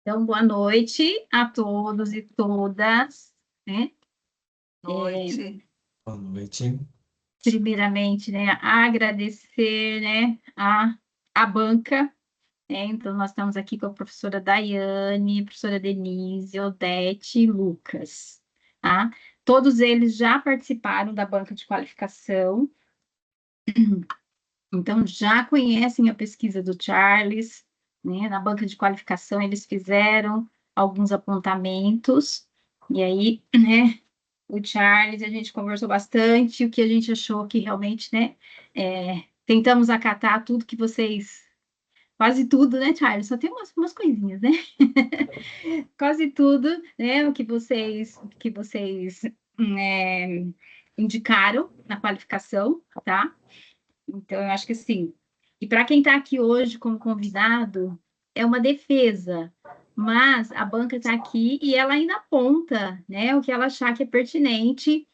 Então, boa noite a todos e todas, né? Noite. Boa noite. Primeiramente, né, agradecer, né, a banca, né? Então, nós estamos aqui com a professora Daiane, a professora Denise, Odete e Lucas, tá? Todos eles já participaram da banca de qualificação, então já conhecem a pesquisa do Charles, né? Na banca de qualificação eles fizeram alguns apontamentos, e aí, né, o Charles, a gente conversou bastante, o que a gente achou que realmente, né, tentamos acatar tudo que vocês, quase tudo, né, Charles? Só tem umas coisinhas, né? Quase tudo, né, o que vocês é, indicaram na qualificação, tá? Então, eu acho que sim. E para quem está aqui hoje como convidado, é uma defesa, mas a banca está aqui e ela ainda aponta, né, o que ela achar que é pertinente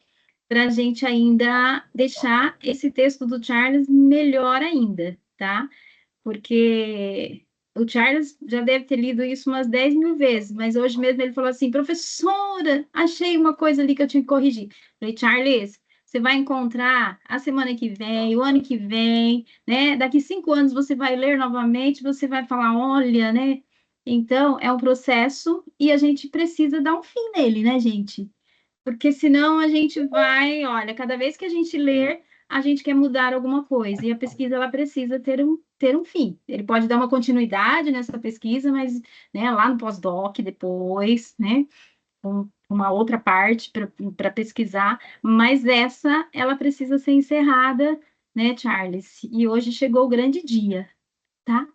para a gente ainda deixar esse texto do Charles melhor ainda, tá? Porque o Charles já deve ter lido isso umas 10 mil vezes, mas hoje mesmo ele falou assim: professora, achei uma coisa ali que eu tinha que corrigir. Falei, Charles, você vai encontrar a semana que vem, o ano que vem, né? Daqui 5 anos você vai ler novamente, você vai falar, olha, né? Então, é um processo e a gente precisa dar um fim nele, né, gente? Porque senão a gente vai, olha, cada vez que a gente ler, a gente quer mudar alguma coisa, e a pesquisa ela precisa ter um fim. Ele pode dar uma continuidade nessa pesquisa, mas né, lá no pós-doc depois, né, uma outra parte para pesquisar, mas essa ela precisa ser encerrada, né, Charles? E hoje chegou o grande dia, tá?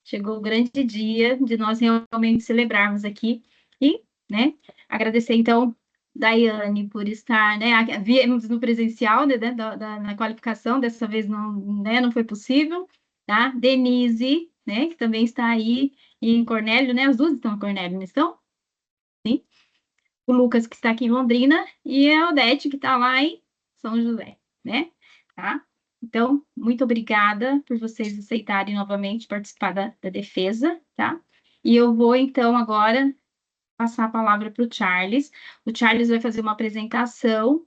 Chegou o grande dia de nós realmente celebrarmos aqui e, né, agradecer então Daiane por estar, né, viemos no presencial, né, na qualificação, dessa vez não, né, não foi possível, tá? Denise, né, que também está aí em Cornélio, né, as duas estão em Cornélio, não estão? Sim. O Lucas, que está aqui em Londrina, e a Odete, que está lá em São José, né? Tá? Então, muito obrigada por vocês aceitarem novamente participar da defesa, tá? E eu vou, então, agora passar a palavra para o Charles. O Charles vai fazer uma apresentação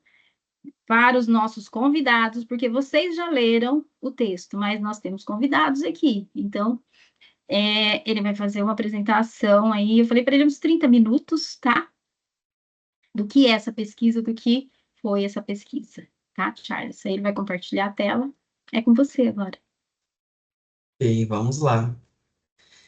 para os nossos convidados, porque vocês já leram o texto, mas nós temos convidados aqui. Então, ele vai fazer uma apresentação aí. Eu falei para ele uns 30 minutos, tá? Do que é essa pesquisa, do que foi essa pesquisa, tá, Charles? Aí ele vai compartilhar a tela. É com você agora. E vamos lá.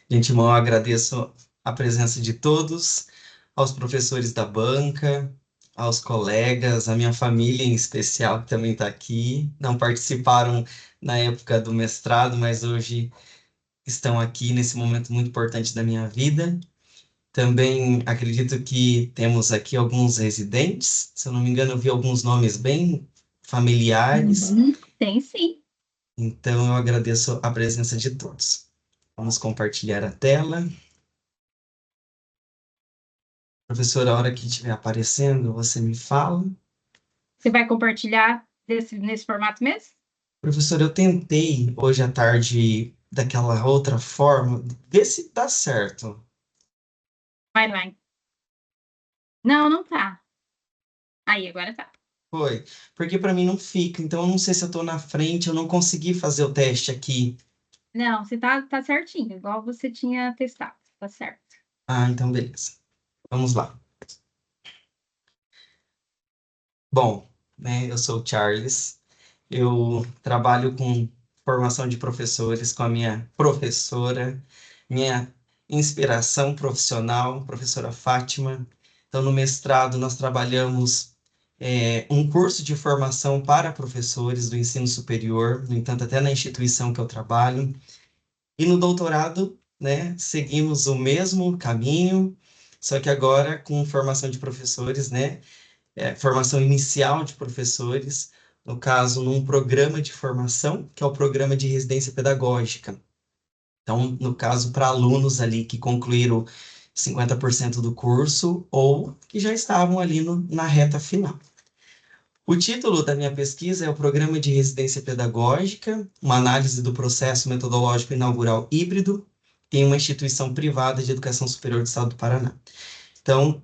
De antemão, eu agradeço a presença de todos, aos professores da banca, aos colegas, a minha família em especial, que também está aqui. Não participaram na época do mestrado, mas hoje estão aqui nesse momento muito importante da minha vida. Também acredito que temos aqui alguns residentes. Se eu não me engano, eu vi alguns nomes bem familiares. Tem sim. Então, eu agradeço a presença de todos. Vamos compartilhar a tela. Professora, a hora que estiver aparecendo, você me fala. Você vai compartilhar nesse formato mesmo? Professora, eu tentei hoje à tarde daquela outra forma, ver se dá certo. Vai lá. Não, não tá. Aí, agora tá. Foi, porque para mim não fica, então eu não sei se eu estou na frente, eu não consegui fazer o teste aqui. Não, você tá certinho, igual você tinha testado. Tá certo. Ah, então beleza. Vamos lá. Bom, né, eu sou o Charles, eu trabalho com formação de professores com a minha professora, minha inspiração profissional, professora Fátima. Então, no mestrado, nós trabalhamos um curso de formação para professores do ensino superior, no entanto, até na instituição que eu trabalho. E no doutorado, né, seguimos o mesmo caminho, só que agora com formação de professores, né, formação inicial de professores, no caso, num programa de formação, que é o programa de residência pedagógica. Então, no caso, para alunos ali que concluíram 50% do curso ou que já estavam ali na reta final. O título da minha pesquisa é o Programa de Residência Pedagógica, uma análise do processo metodológico inaugural híbrido em uma instituição privada de educação superior do estado do Paraná. Então,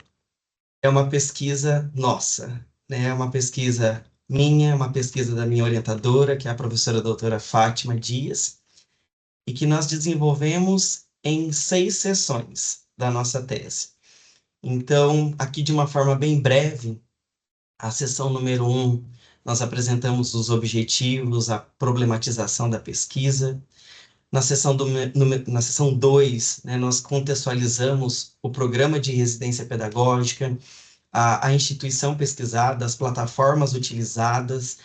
é uma pesquisa nossa, né? É uma pesquisa minha, uma pesquisa da minha orientadora, que é a professora doutora Fátima Dias, e que nós desenvolvemos em 6 sessões da nossa tese. Então, aqui de uma forma bem breve, a sessão número 1, nós apresentamos os objetivos, a problematização da pesquisa. Na sessão 2, né, nós contextualizamos o programa de residência pedagógica, a instituição pesquisada, as plataformas utilizadas,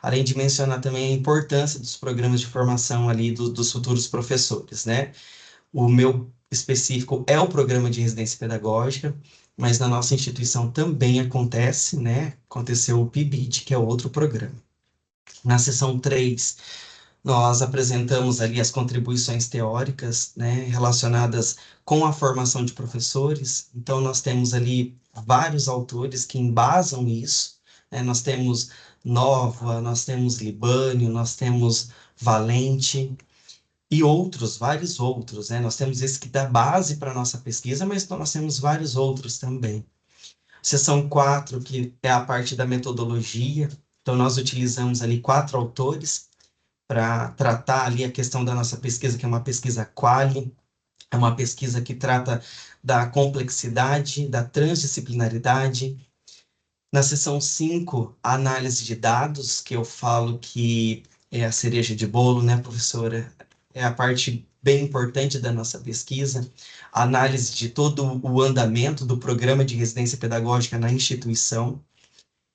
além de mencionar também a importância dos programas de formação ali dos futuros professores, né? O meu específico é o programa de residência pedagógica, mas na nossa instituição também acontece, né? Aconteceu o PIBID, que é outro programa. Na sessão 3, nós apresentamos ali as contribuições teóricas, né, relacionadas com a formação de professores. Então, nós temos ali vários autores que embasam isso, né? Nós temos Nova, nós temos Libânio, nós temos Valente e outros, vários outros, né? Nós temos esse que dá base para a nossa pesquisa, mas nós temos vários outros também. Seção 4, que é a parte da metodologia. Então, nós utilizamos ali 4 autores para tratar ali a questão da nossa pesquisa, que é uma pesquisa quali, é uma pesquisa que trata da complexidade, da transdisciplinaridade. Na seção 5, a análise de dados, que eu falo que é a cereja de bolo, né, professora? É a parte bem importante da nossa pesquisa, a análise de todo o andamento do programa de residência pedagógica na instituição.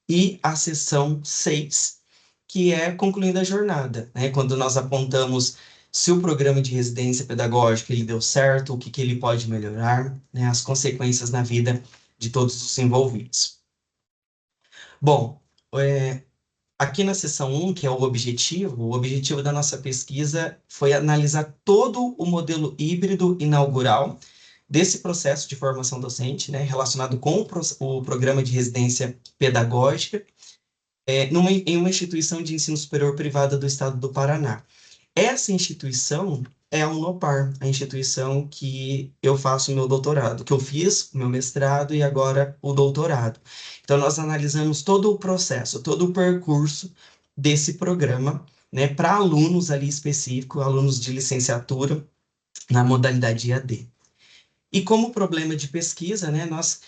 E a seção 6, que é concluindo a jornada, né? Quando nós apontamos se o programa de residência pedagógica ele deu certo, o que, que ele pode melhorar, né? As consequências na vida de todos os envolvidos. Bom, aqui na seção 1, que é o objetivo da nossa pesquisa foi analisar todo o modelo híbrido inaugural desse processo de formação docente, né, relacionado com o programa de residência pedagógica, em uma instituição de ensino superior privada do estado do Paraná. Essa instituição é a Unopar, a instituição que eu faço o meu doutorado, que eu fiz o meu mestrado e agora o doutorado. Então, nós analisamos todo o processo, todo o percurso desse programa, né, para alunos ali específicos, alunos de licenciatura na modalidade EAD. E como problema de pesquisa, né, nós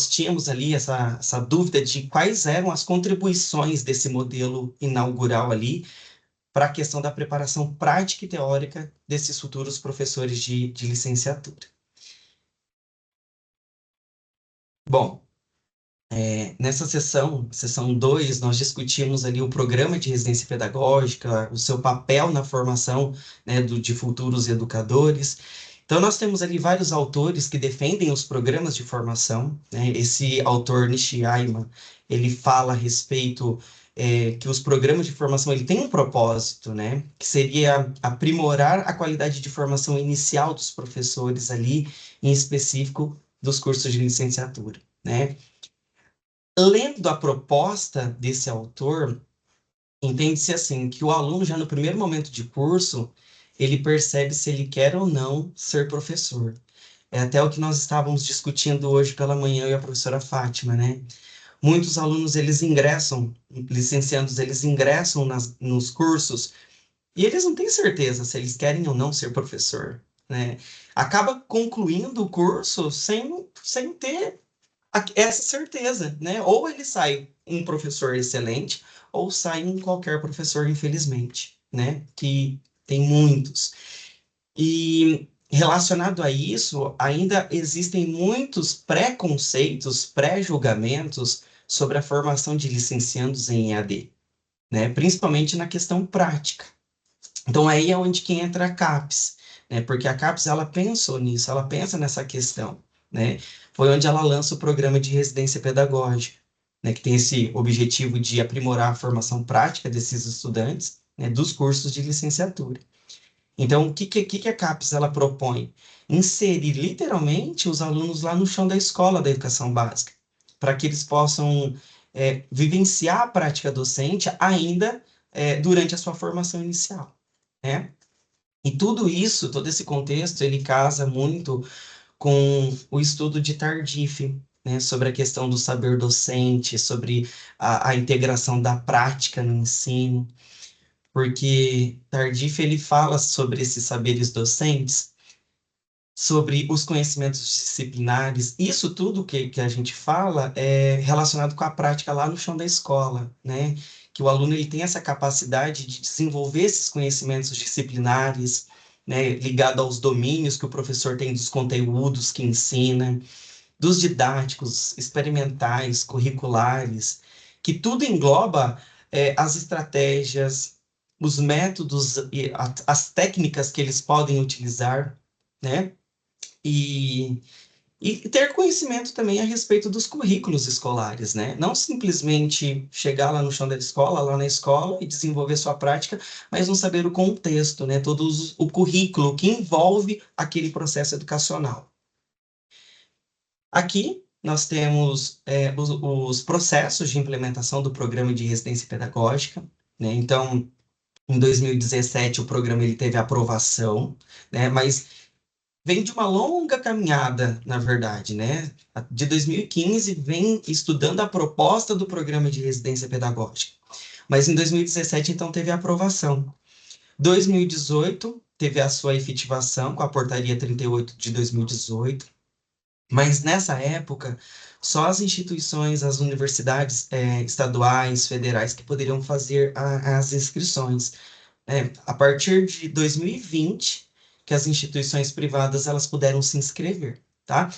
tínhamos ali essa dúvida de quais eram as contribuições desse modelo inaugural ali para a questão da preparação prática e teórica desses futuros professores de licenciatura. Bom, nessa sessão 2, nós discutimos ali o programa de residência pedagógica, o seu papel na formação, né, de futuros educadores. Então, nós temos ali vários autores que defendem os programas de formação, né? Esse autor, Nishiyama, ele fala a respeito que os programas de formação ele tem um propósito, né? Que seria aprimorar a qualidade de formação inicial dos professores ali, em específico dos cursos de licenciatura, né? Lendo a proposta desse autor, entende-se assim, que o aluno já no primeiro momento de curso, ele percebe se ele quer ou não ser professor. É até o que nós estávamos discutindo hoje pela manhã, eu e a professora Fátima, né? Muitos alunos, eles ingressam, licenciandos, eles ingressam nos cursos e eles não têm certeza se eles querem ou não ser professor, né? Acaba concluindo o curso sem ter essa certeza, né? Ou ele sai um professor excelente, ou sai um qualquer professor, infelizmente, né? Que tem muitos. E relacionado a isso, ainda existem muitos preconceitos, pré-julgamentos sobre a formação de licenciandos em EAD, né? Principalmente na questão prática. Então aí é onde que entra a CAPES, né? Porque a CAPES ela pensou nisso, ela pensa nessa questão, né? Foi onde ela lança o programa de residência pedagógica, né? Que tem esse objetivo de aprimorar a formação prática desses estudantes, né? Dos cursos de licenciatura. Então, o que a CAPES ela propõe? Inserir literalmente os alunos lá no chão da escola da educação básica, para que eles possam vivenciar a prática docente ainda durante a sua formação inicial, né? E tudo isso, todo esse contexto, ele casa muito com o estudo de Tardif, né, sobre a questão do saber docente, sobre a integração da prática no ensino, porque Tardif ele fala sobre esses saberes docentes, sobre os conhecimentos disciplinares, isso tudo que a gente fala é relacionado com a prática lá no chão da escola, né? Que o aluno ele tem essa capacidade de desenvolver esses conhecimentos disciplinares, né? Ligado aos domínios que o professor tem dos conteúdos que ensina, dos didáticos, experimentais, curriculares, que tudo engloba as estratégias, os métodos e as técnicas que eles podem utilizar, né? E, e ter conhecimento também a respeito dos currículos escolares, né? Não simplesmente chegar lá no chão da escola, lá na escola, e desenvolver sua prática, mas não saber o contexto, né? O currículo que envolve aquele processo educacional. Aqui nós temos os processos de implementação do programa de residência pedagógica, né? Então, em 2017, o programa ele teve aprovação, né? Mas vem de uma longa caminhada, na verdade, né? De 2015 vem estudando a proposta do programa de residência pedagógica. Mas em 2017, então, teve a aprovação. 2018 teve a sua efetivação com a portaria 38 de 2018. Mas nessa época, só as instituições, as universidades estaduais, federais, que poderiam fazer as inscrições. A partir de 2020, que as instituições privadas elas puderam se inscrever, tá?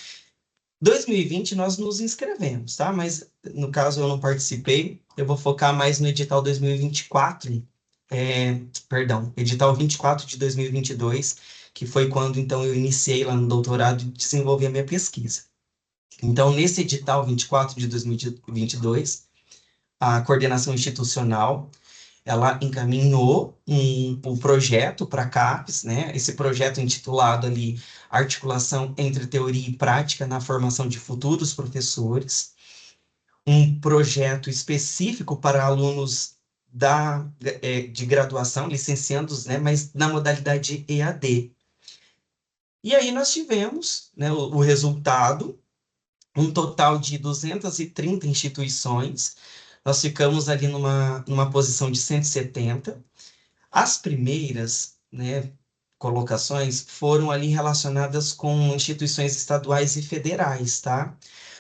2020 nós nos inscrevemos, tá? Mas no caso eu não participei, eu vou focar mais no edital 2024, perdão, edital 24 de 2022, que foi quando então eu iniciei lá no doutorado e desenvolvi a minha pesquisa. Então, nesse edital 24 de 2022, a coordenação institucional ela encaminhou um projeto para a CAPES, né? Esse projeto intitulado ali Articulação entre Teoria e Prática na Formação de Futuros Professores, um projeto específico para alunos de graduação, licenciandos, né? Mas na modalidade EAD. E aí nós tivemos, né, o resultado, um total de 230 instituições, nós ficamos ali numa posição de 170. As primeiras, né, colocações foram ali relacionadas com instituições estaduais e federais, tá?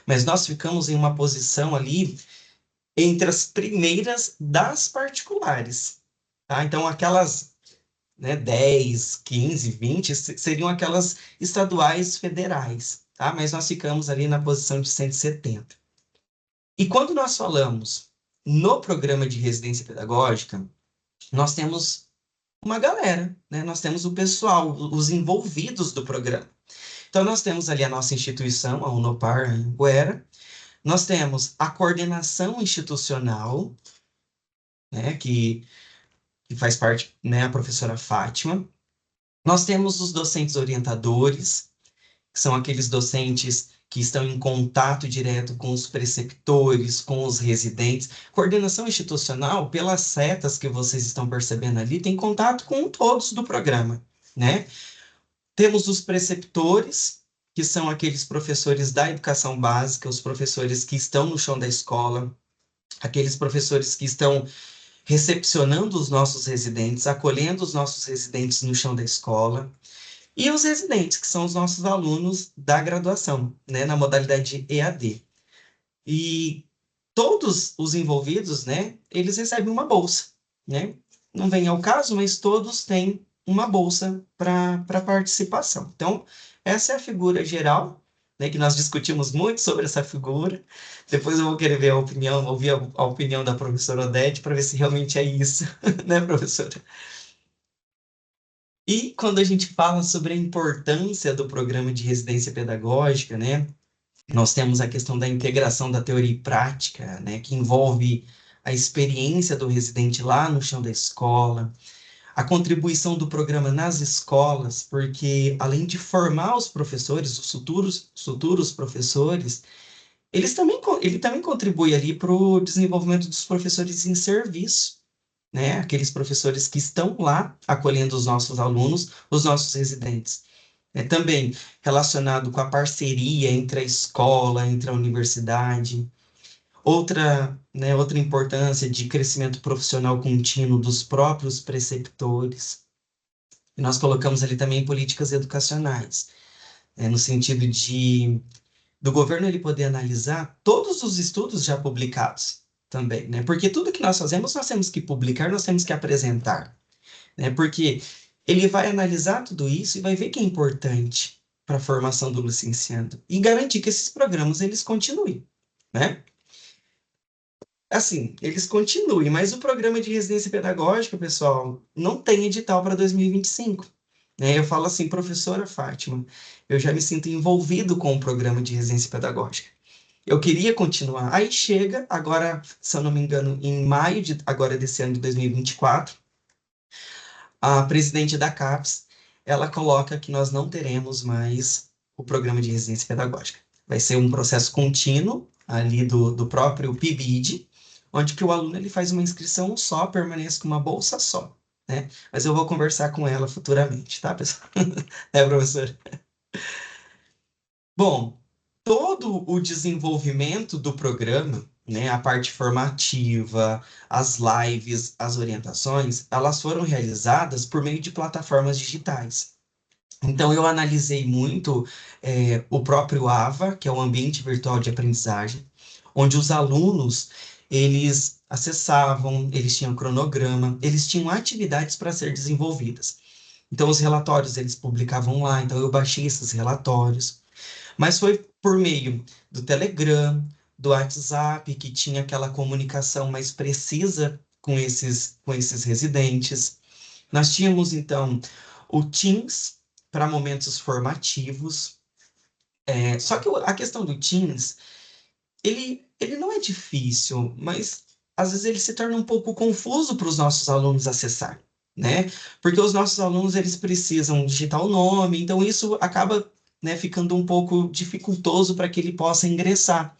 Mas nós ficamos em uma posição ali entre as primeiras das particulares, tá? Então, aquelas, né, 10, 15, 20 seriam aquelas estaduais federais, tá? Mas nós ficamos ali na posição de 170. E quando nós falamos no programa de residência pedagógica, nós temos uma galera, né? Nós temos o pessoal, os envolvidos do programa. Então, nós temos ali a nossa instituição, a Unopar Anhanguera, nós temos a coordenação institucional, né, que faz parte, né, a professora Fátima, nós temos os docentes orientadores, que são aqueles docentes que estão em contato direto com os preceptores, com os residentes. Coordenação institucional, pelas setas que vocês estão percebendo ali, tem contato com todos do programa, né? Temos os preceptores, que são aqueles professores da educação básica, os professores que estão no chão da escola, aqueles professores que estão recepcionando os nossos residentes, acolhendo os nossos residentes no chão da escola. E os residentes, que são os nossos alunos da graduação, né, na modalidade EAD. E todos os envolvidos, né, eles recebem uma bolsa, né? Não vem ao caso, mas todos têm uma bolsa para participação. Então, essa é a figura geral, né, que nós discutimos muito sobre essa figura. Depois eu vou querer ver a opinião, ouvir a opinião da professora Odete para ver se realmente é isso, né, professora? E quando a gente fala sobre a importância do programa de residência pedagógica, né, nós temos a questão da integração da teoria e prática, né, que envolve a experiência do residente lá no chão da escola, a contribuição do programa nas escolas, porque além de formar os professores, os futuros professores, ele também contribui ali para o desenvolvimento dos professores em serviço, né? Aqueles professores que estão lá acolhendo os nossos alunos, os nossos residentes. Também relacionado com a parceria entre a escola, entre a universidade. Outra importância de crescimento profissional contínuo dos próprios preceptores. E nós colocamos ali também políticas educacionais, no sentido do governo ele poder analisar todos os estudos já publicados também, né? Porque tudo que nós fazemos, nós temos que publicar, nós temos que apresentar, né? Porque ele vai analisar tudo isso e vai ver que é importante para a formação do licenciando e garantir que esses programas eles continuem, né? Assim, eles continuem, mas o programa de residência pedagógica, pessoal, não tem edital para 2025. Né? Eu falo assim, professora Fátima, eu já me sinto envolvido com o programa de residência pedagógica. Eu queria continuar. Aí chega, agora, se eu não me engano, em maio agora desse ano de 2024, a presidente da CAPES, ela coloca que nós não teremos mais o programa de residência pedagógica. Vai ser um processo contínuo ali do próprio PIBID, onde que o aluno ele faz uma inscrição só, permanece com uma bolsa só, né? Mas eu vou conversar com ela futuramente, tá, pessoal? Professor? Bom, todo o desenvolvimento do programa, né, a parte formativa, as lives, as orientações, elas foram realizadas por meio de plataformas digitais. Então, eu analisei muito o próprio AVA, que é o Ambiente Virtual de Aprendizagem, onde os alunos, eles acessavam, eles tinham cronograma, eles tinham atividades para ser desenvolvidas. Então, os relatórios, eles publicavam lá, então eu baixei esses relatórios. Mas foi por meio do Telegram, do WhatsApp, que tinha aquela comunicação mais precisa com esses residentes. Nós tínhamos, então, o Teams para momentos formativos. Só que a questão do Teams, ele não é difícil, mas às vezes ele se torna um pouco confuso para os nossos alunos acessar, né? Porque os nossos alunos, eles precisam digitar o nome, então isso acaba, né, ficando um pouco dificultoso para que ele possa ingressar.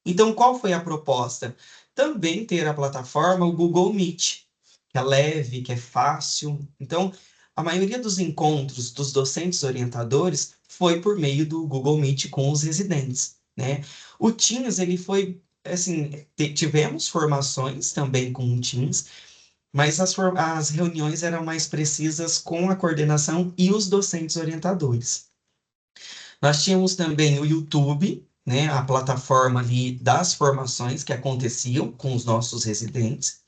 Então, qual foi a proposta? Também ter a plataforma, o Google Meet, que é leve, que é fácil. Então, a maioria dos encontros dos docentes orientadores foi por meio do Google Meet com os residentes, né? O Teams, ele foi, assim, tivemos formações também com o Teams, mas as reuniões eram mais precisas com a coordenação e os docentes orientadores. Nós tínhamos também o YouTube, né, a plataforma ali das formações que aconteciam com os nossos residentes.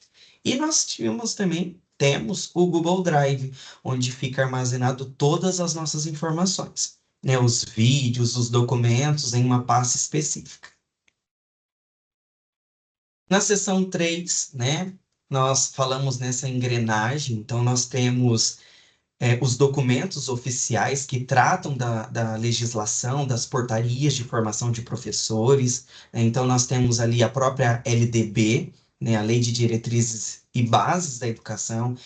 E nós temos o Google Drive, onde fica armazenado todas as nossas informações, né, os vídeos, os documentos em uma pasta específica. Na seção 3, né, nós falamos nessa engrenagem, então nós temos os documentos oficiais que tratam da legislação, das portarias de formação de professores. Então, nós temos ali a própria LDB, né, a Lei de Diretrizes e Bases da Educação,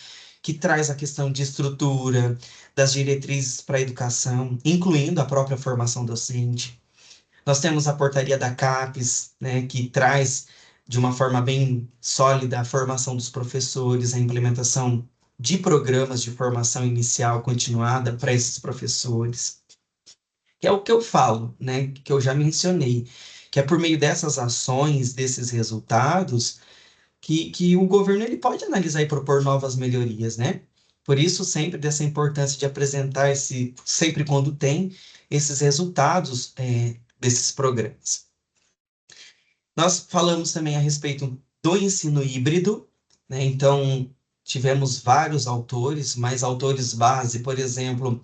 que traz a questão de estrutura, das diretrizes para a educação, incluindo a própria formação docente. Nós temos a portaria da CAPES, né, que traz de uma forma bem sólida a formação dos professores, a implementação de programas de formação inicial continuada para esses professores. Que é o que eu falo, né, que eu já mencionei, que é por meio dessas ações, desses resultados, que o governo ele pode analisar e propor novas melhorias, né? Por isso, sempre dessa importância de apresentar sempre quando tem, esses resultados desses programas. Nós falamos também a respeito do ensino híbrido, né? Então, tivemos vários autores, mas autores base, por exemplo,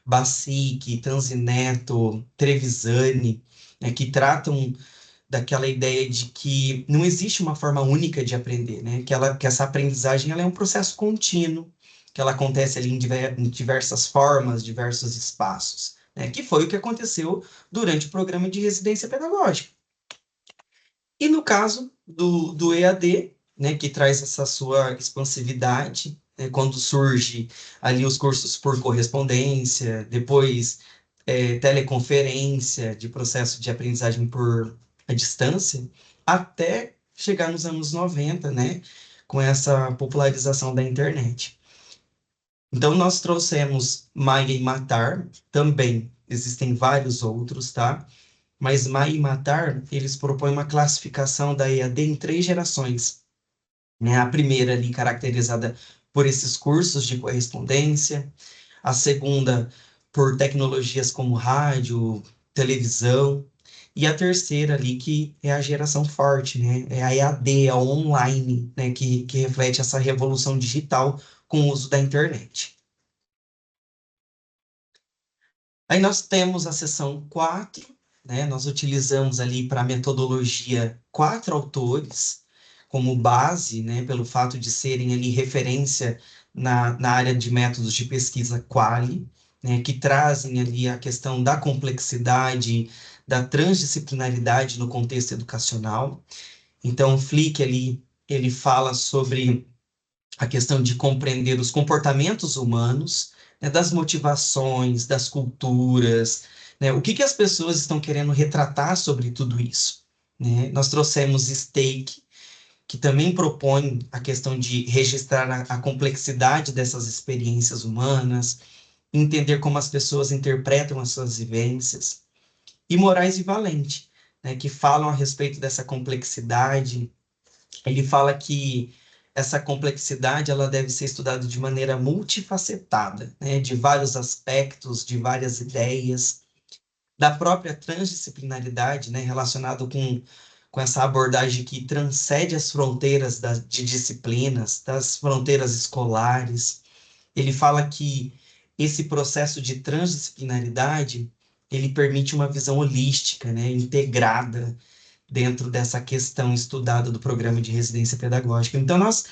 Bassic, Tanzineto, Trevisani, né, que tratam daquela ideia de que não existe uma forma única de aprender, né? Que essa aprendizagem ela é um processo contínuo, que ela acontece ali em diversas formas, diversos espaços, né? Que foi o que aconteceu durante o programa de residência pedagógica. E no caso do EAD, né, que traz essa sua expansividade, né, quando surge ali os cursos por correspondência, depois teleconferência, de processo de aprendizagem por a distância, até chegar nos anos 90, né, com essa popularização da internet. Então, nós trouxemos Maia e Matar, também existem vários outros, tá? Mas Maia e Matar, eles propõem uma classificação da EAD em 3 gerações, né? A primeira ali caracterizada por esses cursos de correspondência, a segunda por tecnologias como rádio, televisão, e a terceira ali que é a geração forte, né? É a EAD, a online, né? Que reflete essa revolução digital com o uso da internet. Aí nós temos a seção 4, né? Nós utilizamos ali para a metodologia 4 autores como base, né? Pelo fato de serem ali referência na área de métodos de pesquisa quali, né? Que trazem ali a questão da complexidade, da transdisciplinaridade no contexto educacional. Então, o Flick ali, ele fala sobre a questão de compreender os comportamentos humanos, né, das motivações, das culturas, né, o que as pessoas estão querendo retratar sobre tudo isso, né? Nós trouxemos Stake, que também propõe a questão de registrar a complexidade dessas experiências humanas, entender como as pessoas interpretam as suas vivências, e Moraes e Valente, né, que falam a respeito dessa complexidade. Ele fala que essa complexidade ela deve ser estudada de maneira multifacetada, né, de vários aspectos, de várias ideias, da própria transdisciplinaridade, né, relacionado com essa abordagem que transcende as fronteiras de disciplinas, das fronteiras escolares. Ele fala que esse processo de transdisciplinaridade ele permite uma visão holística, né, integrada, dentro dessa questão estudada do programa de residência pedagógica. Então, nós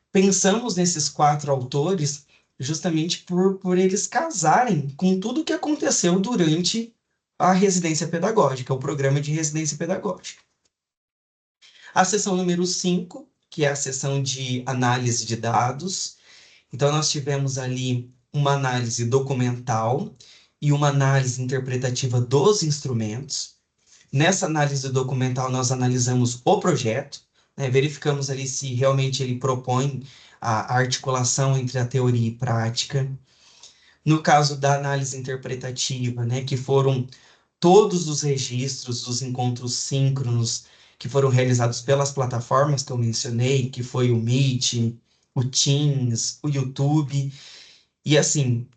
pensamos nesses 4 autores justamente por eles casarem com tudo o que aconteceu durante a residência pedagógica, o programa de residência pedagógica. A seção número 5, que é a seção de análise de dados. Então, nós tivemos ali uma análise documental e uma análise interpretativa dos instrumentos. Nessa análise documental, nós analisamos o projeto, né, verificamos ali se realmente ele propõe a articulação entre a teoria e prática. No caso da análise interpretativa, né, que foram todos os registros dos encontros síncronos que foram realizados pelas plataformas que eu mencionei, que foi o Meet, o Teams, o YouTube, e assim,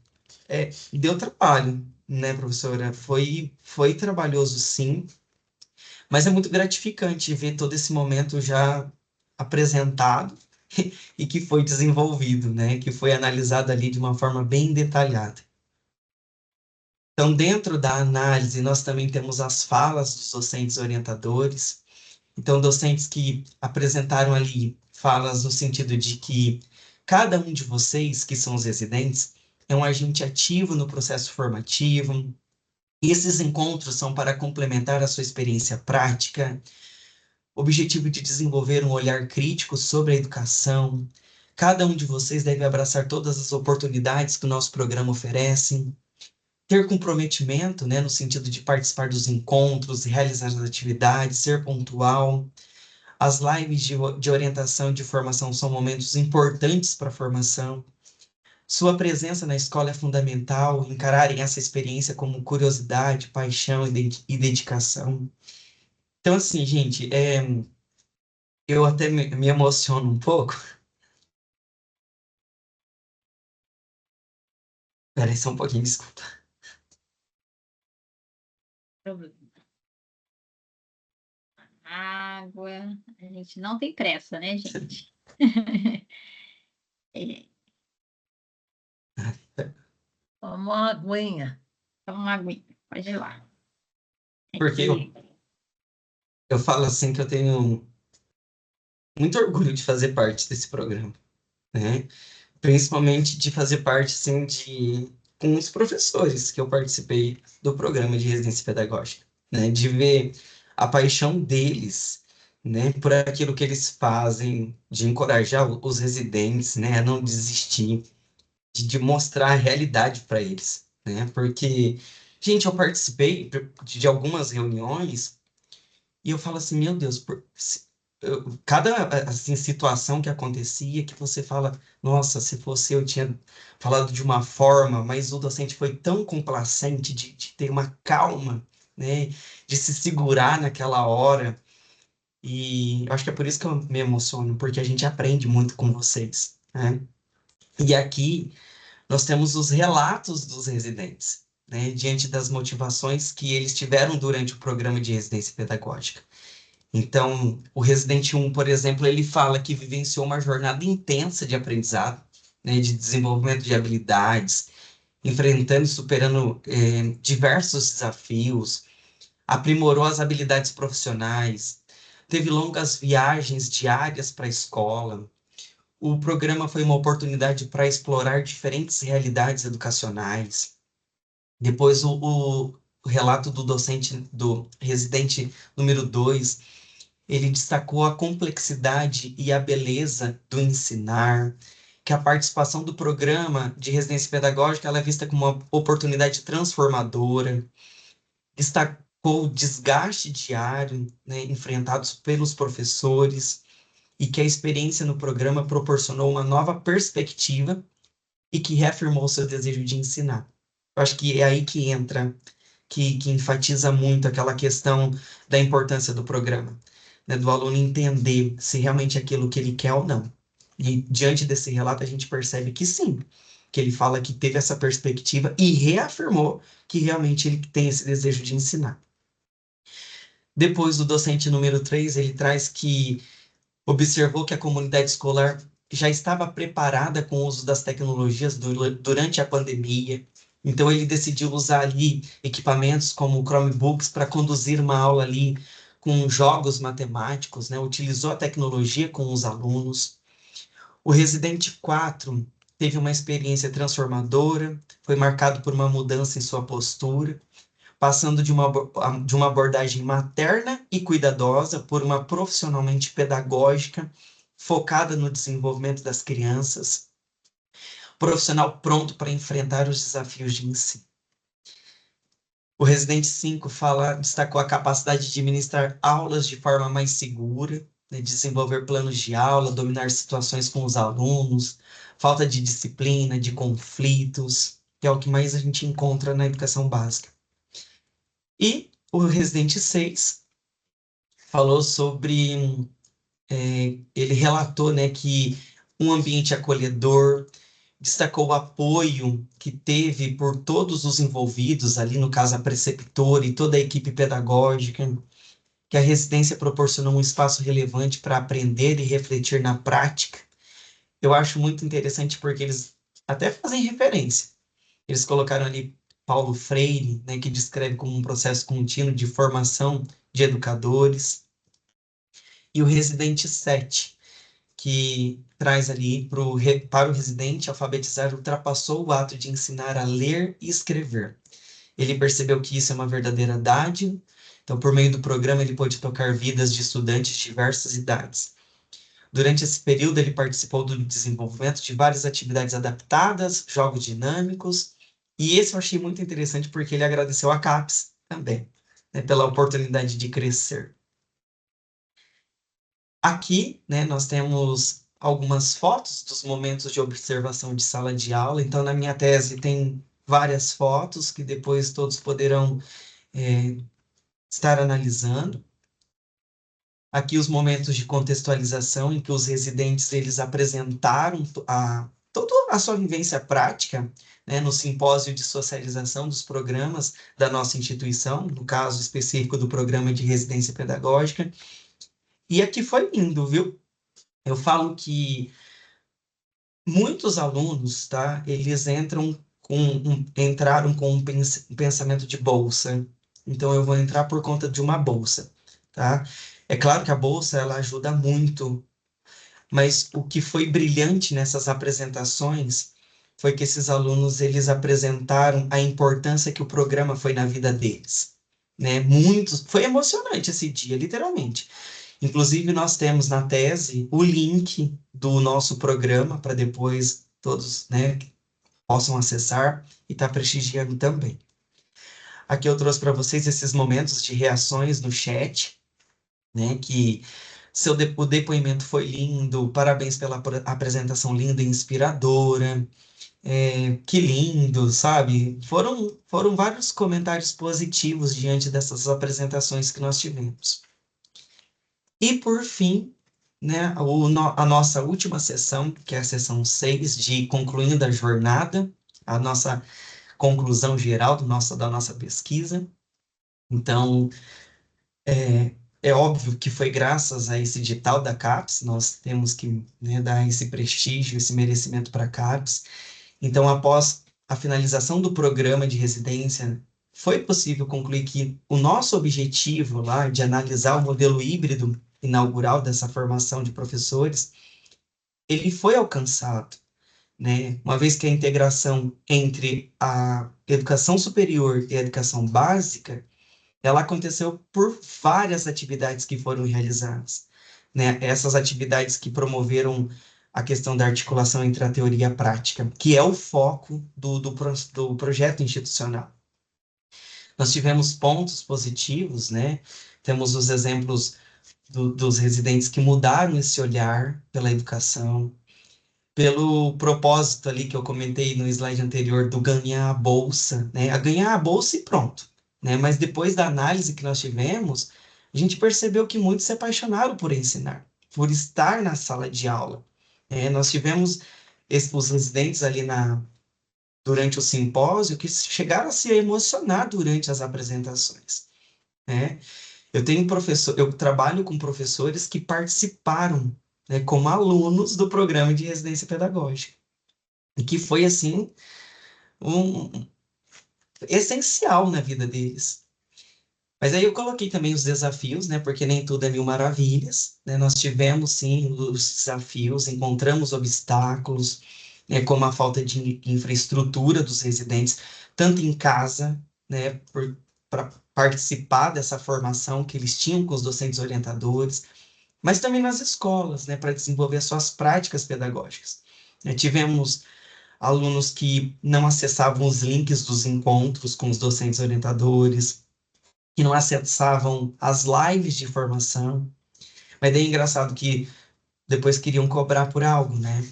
deu trabalho, né, professora? Foi trabalhoso, sim, mas é muito gratificante ver todo esse momento já apresentado e que foi desenvolvido, né? Que foi analisado ali de uma forma bem detalhada. Então, dentro da análise, nós também temos as falas dos docentes orientadores. Então, docentes que apresentaram ali falas no sentido de que cada um de vocês, que são os residentes, é um agente ativo no processo formativo. Esses encontros são para complementar a sua experiência prática, objetivo de desenvolver um olhar crítico sobre a educação. Cada um de vocês deve abraçar todas as oportunidades que o nosso programa oferece, ter comprometimento, né, no sentido de participar dos encontros, realizar as atividades, ser pontual. As lives de orientação e de formação são momentos importantes para a formação. Sua presença na escola é fundamental, encararem essa experiência como curiosidade, paixão e dedicação. Então, assim, gente, eu até me emociono um pouco. Peraí, só um pouquinho, desculpa. Problema. Água. A gente não tem pressa, né, gente? É, Toma uma aguinha. toma uma aguinha, pode ir lá. É Porque que eu falo assim que eu tenho muito orgulho de fazer parte desse programa, né? Principalmente de fazer parte, assim, com os professores que eu participei do programa de residência pedagógica, né? De ver a paixão deles, né? Por aquilo que eles fazem, de encorajar os residentes, né? A não desistir, de mostrar a realidade para eles, né? Porque, gente, eu participei de algumas reuniões e eu falo assim, meu Deus, cada assim, situação que acontecia que você fala, nossa, se fosse eu tinha falado de uma forma, mas o docente foi tão complacente de ter uma calma, né, de se segurar naquela hora. E eu acho que é por isso que eu me emociono, porque a gente aprende muito com vocês, né? E aqui nós temos os relatos dos residentes, né, diante das motivações que eles tiveram durante o programa de residência pedagógica. Então, o residente 1, por exemplo, ele fala que vivenciou uma jornada intensa de aprendizado, né, de desenvolvimento de habilidades, enfrentando e superando diversos desafios, aprimorou as habilidades profissionais, teve longas viagens diárias para a escola. O programa foi uma oportunidade para explorar diferentes realidades educacionais. Depois, o relato do docente, do residente número 2, ele destacou a complexidade e a beleza do ensinar, que a participação do programa de residência pedagógica ela é vista como uma oportunidade transformadora, destacou o desgaste diário, né, enfrentados pelos professores, e que a experiência no programa proporcionou uma nova perspectiva e que reafirmou seu desejo de ensinar. Eu acho que é aí que entra, que enfatiza muito aquela questão da importância do programa, né, do aluno entender se realmente é aquilo que ele quer ou não. E diante desse relato a gente percebe que sim, que ele fala que teve essa perspectiva e reafirmou que realmente ele tem esse desejo de ensinar. Depois, o docente número 3, ele traz que observou que a comunidade escolar já estava preparada com o uso das tecnologias durante a pandemia. Então, ele decidiu usar ali equipamentos como Chromebooks para conduzir uma aula ali com jogos matemáticos, né? Utilizou a tecnologia com os alunos. O residente 4 teve uma experiência transformadora, foi marcado por uma mudança em sua postura, passando de uma abordagem materna e cuidadosa por uma profissionalmente pedagógica, focada no desenvolvimento das crianças, profissional pronto para enfrentar os desafios de ensino. O residente 5 destacou a capacidade de ministrar aulas de forma mais segura, né, desenvolver planos de aula, dominar situações com os alunos, falta de disciplina, de conflitos, que é o que mais a gente encontra na educação básica. E o residente 6 falou sobre, ele relatou, né, que um ambiente acolhedor, destacou o apoio que teve por todos os envolvidos, ali no caso a preceptora e toda a equipe pedagógica, que a residência proporcionou um espaço relevante para aprender e refletir na prática. Eu acho muito interessante porque eles até fazem referência. Eles colocaram ali Paulo Freire, né, que descreve como um processo contínuo de formação de educadores, e o residente 7, que traz ali para o residente alfabetizar, ultrapassou o ato de ensinar a ler e escrever. Ele percebeu que isso é uma verdadeira dádiva, então, por meio do programa, ele pôde tocar vidas de estudantes de diversas idades. Durante esse período, ele participou do desenvolvimento de várias atividades adaptadas, jogos dinâmicos, e esse eu achei muito interessante porque ele agradeceu a CAPES também, né, pela oportunidade de crescer. Aqui, né, nós temos algumas fotos dos momentos de observação de sala de aula. Então, na minha tese tem várias fotos que depois todos poderão estar analisando. Aqui os momentos de contextualização em que os residentes eles apresentaram toda a sua vivência prática, né, no simpósio de socialização dos programas da nossa instituição, no caso específico do programa de residência pedagógica. E aqui foi lindo, viu? Eu falo que muitos alunos, tá? Eles entraram com um pensamento de bolsa. Então eu vou entrar por conta de uma bolsa, tá? É claro que a bolsa ela ajuda muito, mas o que foi brilhante nessas apresentações foi que esses alunos eles apresentaram a importância que o programa foi na vida deles, né? Foi emocionante esse dia, literalmente. Inclusive, nós temos na tese o link do nosso programa para depois todos, né, possam acessar e estar prestigiando também. Aqui eu trouxe para vocês esses momentos de reações no chat, né, que o depoimento foi lindo, parabéns pela apresentação linda e inspiradora. Que lindo, sabe? Foram vários comentários positivos diante dessas apresentações que nós tivemos. E por fim, né, a nossa última sessão, que é a sessão 6, de concluindo a jornada, a nossa conclusão geral da nossa pesquisa. Então, é óbvio que foi graças a esse edital da CAPES, nós temos que, né, dar esse prestígio, esse merecimento para a CAPES. Então, após a finalização do programa de residência, foi possível concluir que o nosso objetivo lá de analisar o modelo híbrido inaugural dessa formação de professores, ele foi alcançado, né? Uma vez que a integração entre a educação superior e a educação básica, ela aconteceu por várias atividades que foram realizadas, né? Essas atividades que promoveram a questão da articulação entre a teoria e a prática, que é o foco do projeto institucional. Nós tivemos pontos positivos, né? Temos os exemplos dos residentes que mudaram esse olhar pela educação, pelo propósito ali que eu comentei no slide anterior do ganhar a bolsa, né? A ganhar a bolsa e pronto, né? Mas depois da análise que nós tivemos, a gente percebeu que muitos se apaixonaram por ensinar, por estar na sala de aula. Nós tivemos os residentes ali durante o simpósio que chegaram a se emocionar durante as apresentações, né? Eu trabalho com professores que participaram, né, como alunos do programa de residência pedagógica, e que foi, assim, um, essencial na vida deles. Mas aí eu coloquei também os desafios, né, porque nem tudo é mil maravilhas, né, nós tivemos, sim, os desafios, encontramos obstáculos, né, como a falta de infraestrutura dos residentes, tanto em casa, né, para participar dessa formação que eles tinham com os docentes orientadores, mas também nas escolas, né, para desenvolver suas práticas pedagógicas. Tivemos alunos que não acessavam os links dos encontros com os docentes orientadores, que não acessavam as lives de formação, mas daí é engraçado que depois queriam cobrar por algo, né?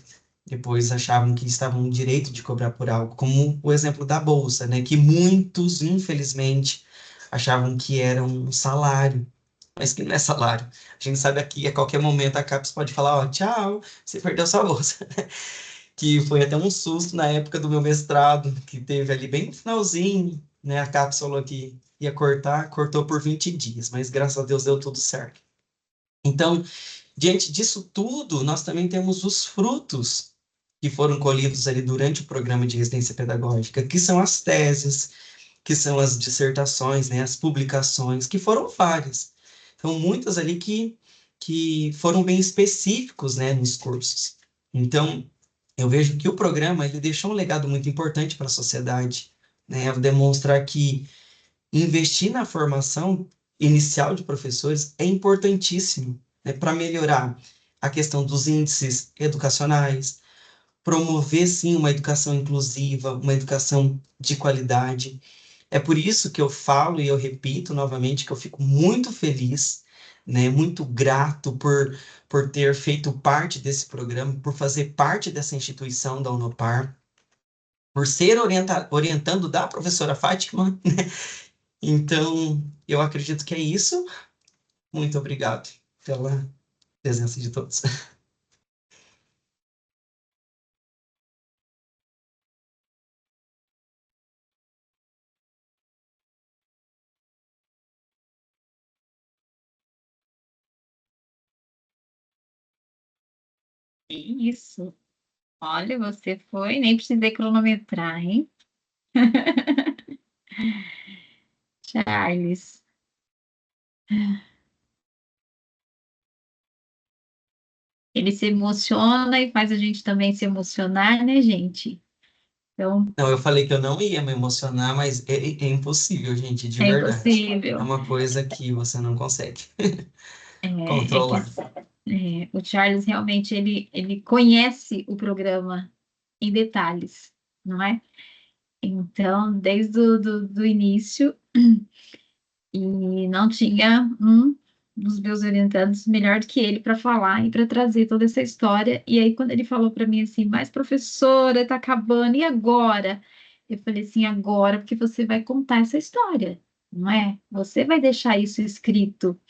Depois achavam que estavam no direito de cobrar por algo, como o exemplo da bolsa, né? Que muitos, infelizmente, achavam que era um salário, mas que não é salário. A gente sabe aqui, a qualquer momento, a CAPES pode falar, ó, tchau, você perdeu sua bolsa. Que foi até um susto na época do meu mestrado, que teve ali bem no finalzinho, né? A CAPES falou que ia cortar, cortou por 20 dias, mas graças a Deus deu tudo certo. Então, diante disso tudo, nós também temos os frutos que foram colhidos ali durante o programa de residência pedagógica, que são as teses, que são as dissertações, né, as publicações, que foram várias. Então, muitas ali que foram bem específicos, né, nos cursos. Então, eu vejo que o programa ele deixou um legado muito importante para a sociedade, né, ao demonstrar que investir na formação inicial de professores é importantíssimo, né, para melhorar a questão dos índices educacionais, promover, sim, uma educação inclusiva, uma educação de qualidade. É por isso que eu falo e eu repito novamente que eu fico muito feliz, né, muito grato por ter feito parte desse programa, por fazer parte dessa instituição da Unopar, por ser orientando da professora Fátima, né? Então, eu acredito que é isso. Muito obrigado pela presença de todos. Isso. Olha, você foi, nem precisei cronometrar, hein? Charles. Ele se emociona e faz a gente também se emocionar, né, gente? Então, Não, eu falei que eu não ia me emocionar, mas é impossível, gente, de é verdade. É impossível. uma coisa que você não consegue É que controlar. o Charles realmente ele conhece o programa em detalhes, não é? Então, desde do início, e não tinha dos meus orientandos melhor do que ele para falar e para trazer toda essa história. E aí, quando ele falou para mim assim, mas professora, tá acabando, e agora? Eu falei assim, agora, porque você vai contar essa história, não é? Você vai deixar isso escrito.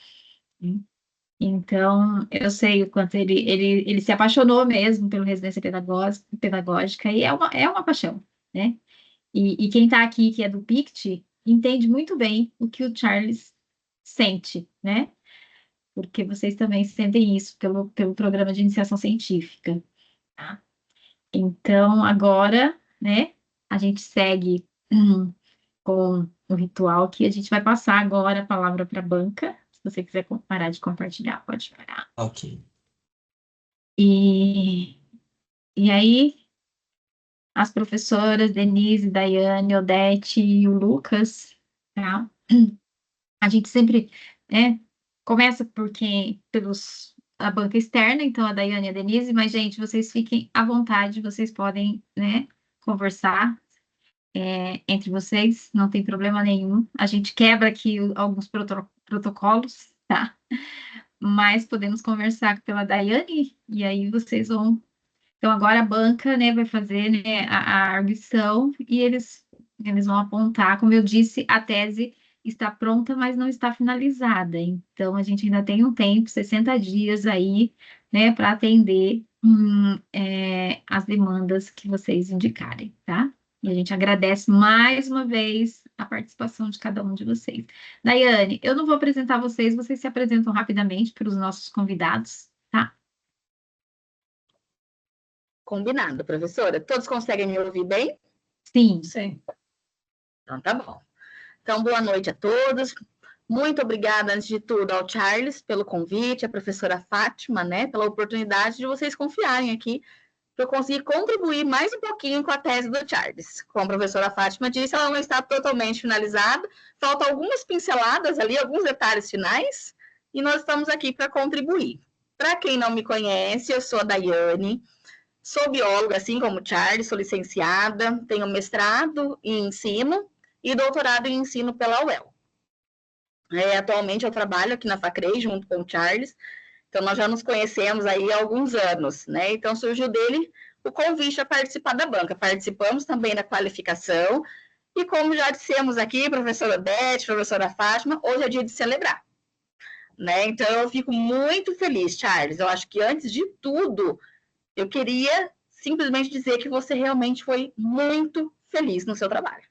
Então, eu sei o quanto ele se apaixonou mesmo pela residência pedagógica, e é uma paixão, né? E quem está aqui, que é do PICT, entende muito bem o que o Charles sente, né? Porque vocês também sentem isso pelo programa de iniciação científica, tá? Então, agora, né, a gente segue com o ritual que a gente vai passar agora a palavra para a banca. Se você quiser parar de compartilhar, pode parar. Ok. E, e aí, as professoras Denise, Daiane, Odete e o Lucas, tá? A gente sempre, né, começa a banca externa, então a Daiane e a Denise, mas, gente, vocês fiquem à vontade, vocês podem, né, conversar entre vocês, não tem problema nenhum. A gente quebra aqui alguns protocolos, tá? Mas podemos conversar pela Daiane, e aí vocês vão. Então, agora a banca, né, vai fazer, né, a arguição e eles vão apontar. Como eu disse, a tese está pronta, mas não está finalizada. Então, a gente ainda tem um tempo, 60 dias aí, né, para atender as demandas que vocês indicarem, tá? E a gente agradece mais uma vez a participação de cada um de vocês. Daiane, eu não vou apresentar vocês, vocês se apresentam rapidamente para os nossos convidados, tá? Combinado, professora. Todos conseguem me ouvir bem? Sim. Sim. Então, tá bom. Então, boa noite a todos. Muito obrigada, antes de tudo, ao Charles pelo convite, à professora Fátima, né, pela oportunidade de vocês confiarem aqui para eu conseguir contribuir mais um pouquinho com a tese do Charles. Como a professora Fátima disse, ela não está totalmente finalizada, faltam algumas pinceladas ali, alguns detalhes finais, e nós estamos aqui para contribuir. Para quem não me conhece, eu sou a Daiane, sou bióloga, assim como o Charles, sou licenciada, tenho mestrado em ensino e doutorado em ensino pela UEL. Atualmente eu trabalho aqui na Facrei, junto com o Charles, então nós já nos conhecemos aí há alguns anos, né? Então surgiu dele o convite a participar da banca. Participamos também da qualificação, e como já dissemos aqui, professora Odete, professora Fátima, hoje é dia de celebrar, né? Então eu fico muito feliz, Charles. Eu acho que antes de tudo, eu queria simplesmente dizer que você realmente foi muito feliz no seu trabalho.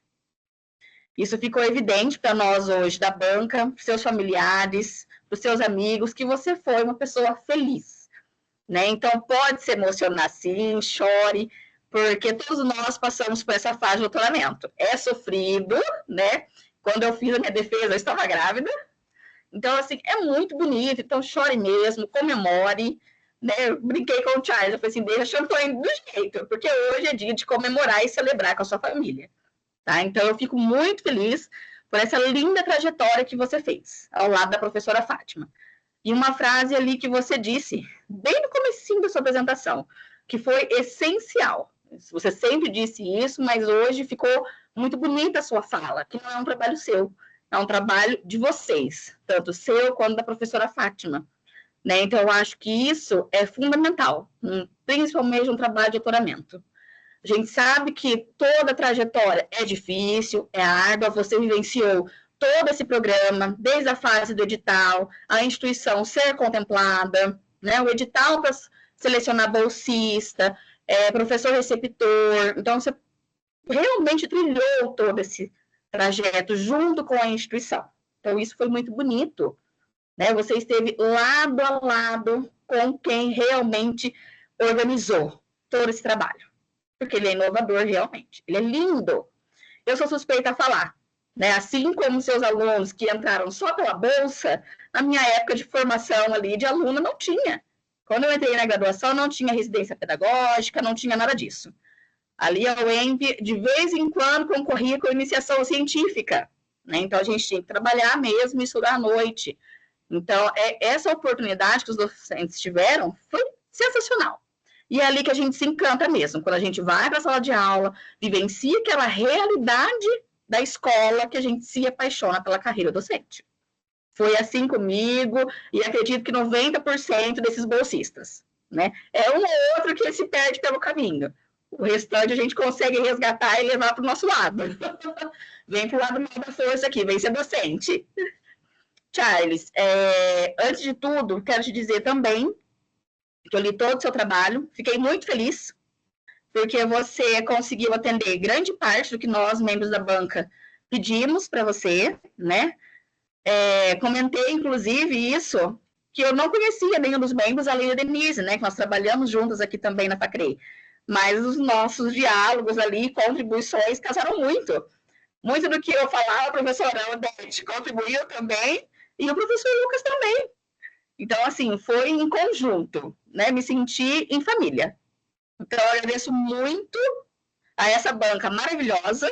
Isso ficou evidente para nós hoje da banca, para os seus familiares, para os seus amigos, que você foi uma pessoa feliz, né? Então, pode se emocionar sim, chore, porque todos nós passamos por essa fase de doutoramento. É sofrido, né? Quando eu fiz a minha defesa, eu estava grávida. Então, assim, é muito bonito. Então, chore mesmo, comemore, né? Eu brinquei com o Charles, eu falei assim, deixa champanhe do jeito, porque hoje é dia de comemorar e celebrar com a sua família. Tá? Então, eu fico muito feliz por essa linda trajetória que você fez, ao lado da professora Fátima. E uma frase ali que você disse, bem no comecinho da sua apresentação, que foi essencial. Você sempre disse isso, mas hoje ficou muito bonita a sua fala, que não é um trabalho seu, é um trabalho de vocês, tanto seu quanto da professora Fátima. Né? Então, eu acho que isso é fundamental, principalmente um trabalho de doutoramento. A gente sabe que toda a trajetória é difícil, é árdua, você vivenciou todo esse programa, desde a fase do edital, a instituição ser contemplada, né, o edital para selecionar bolsista, professor receptor, então você realmente trilhou todo esse trajeto junto com a instituição. Então isso foi muito bonito, né? Você esteve lado a lado com quem realmente organizou todo esse trabalho. Porque ele é inovador realmente, ele é lindo. Eu sou suspeita a falar, né? Assim como seus alunos que entraram só pela bolsa, na minha época de formação ali de aluna não tinha. Quando eu entrei na graduação não tinha residência pedagógica, não tinha nada disso. Ali a UEMP, de vez em quando, concorria com iniciação científica, né? Então a gente tinha que trabalhar mesmo e estudar à noite. Então, essa oportunidade que os docentes tiveram foi sensacional. E é ali que a gente se encanta mesmo, quando a gente vai para a sala de aula, vivencia aquela realidade da escola, que a gente se apaixona pela carreira docente. Foi assim comigo, e acredito que 90% desses bolsistas, né? É um ou outro que se perde pelo caminho. O restante a gente consegue resgatar e levar para o nosso lado. Vem para o lado mal da força aqui, vem ser docente. Charles, antes de tudo, quero te dizer também que eu li todo o seu trabalho, fiquei muito feliz, porque você conseguiu atender grande parte do que nós, membros da banca, pedimos para você, né? Comentei, inclusive, isso, que eu não conhecia nenhum dos membros, além da Denise, né? Que nós trabalhamos juntas aqui também na FACREI. Mas os nossos diálogos ali, contribuições, casaram muito. Muito do que eu falava, a professora Odete contribuiu também, e o professor Lucas também. Então, assim, foi em conjunto, né? Me senti em família. Então, eu agradeço muito a essa banca maravilhosa,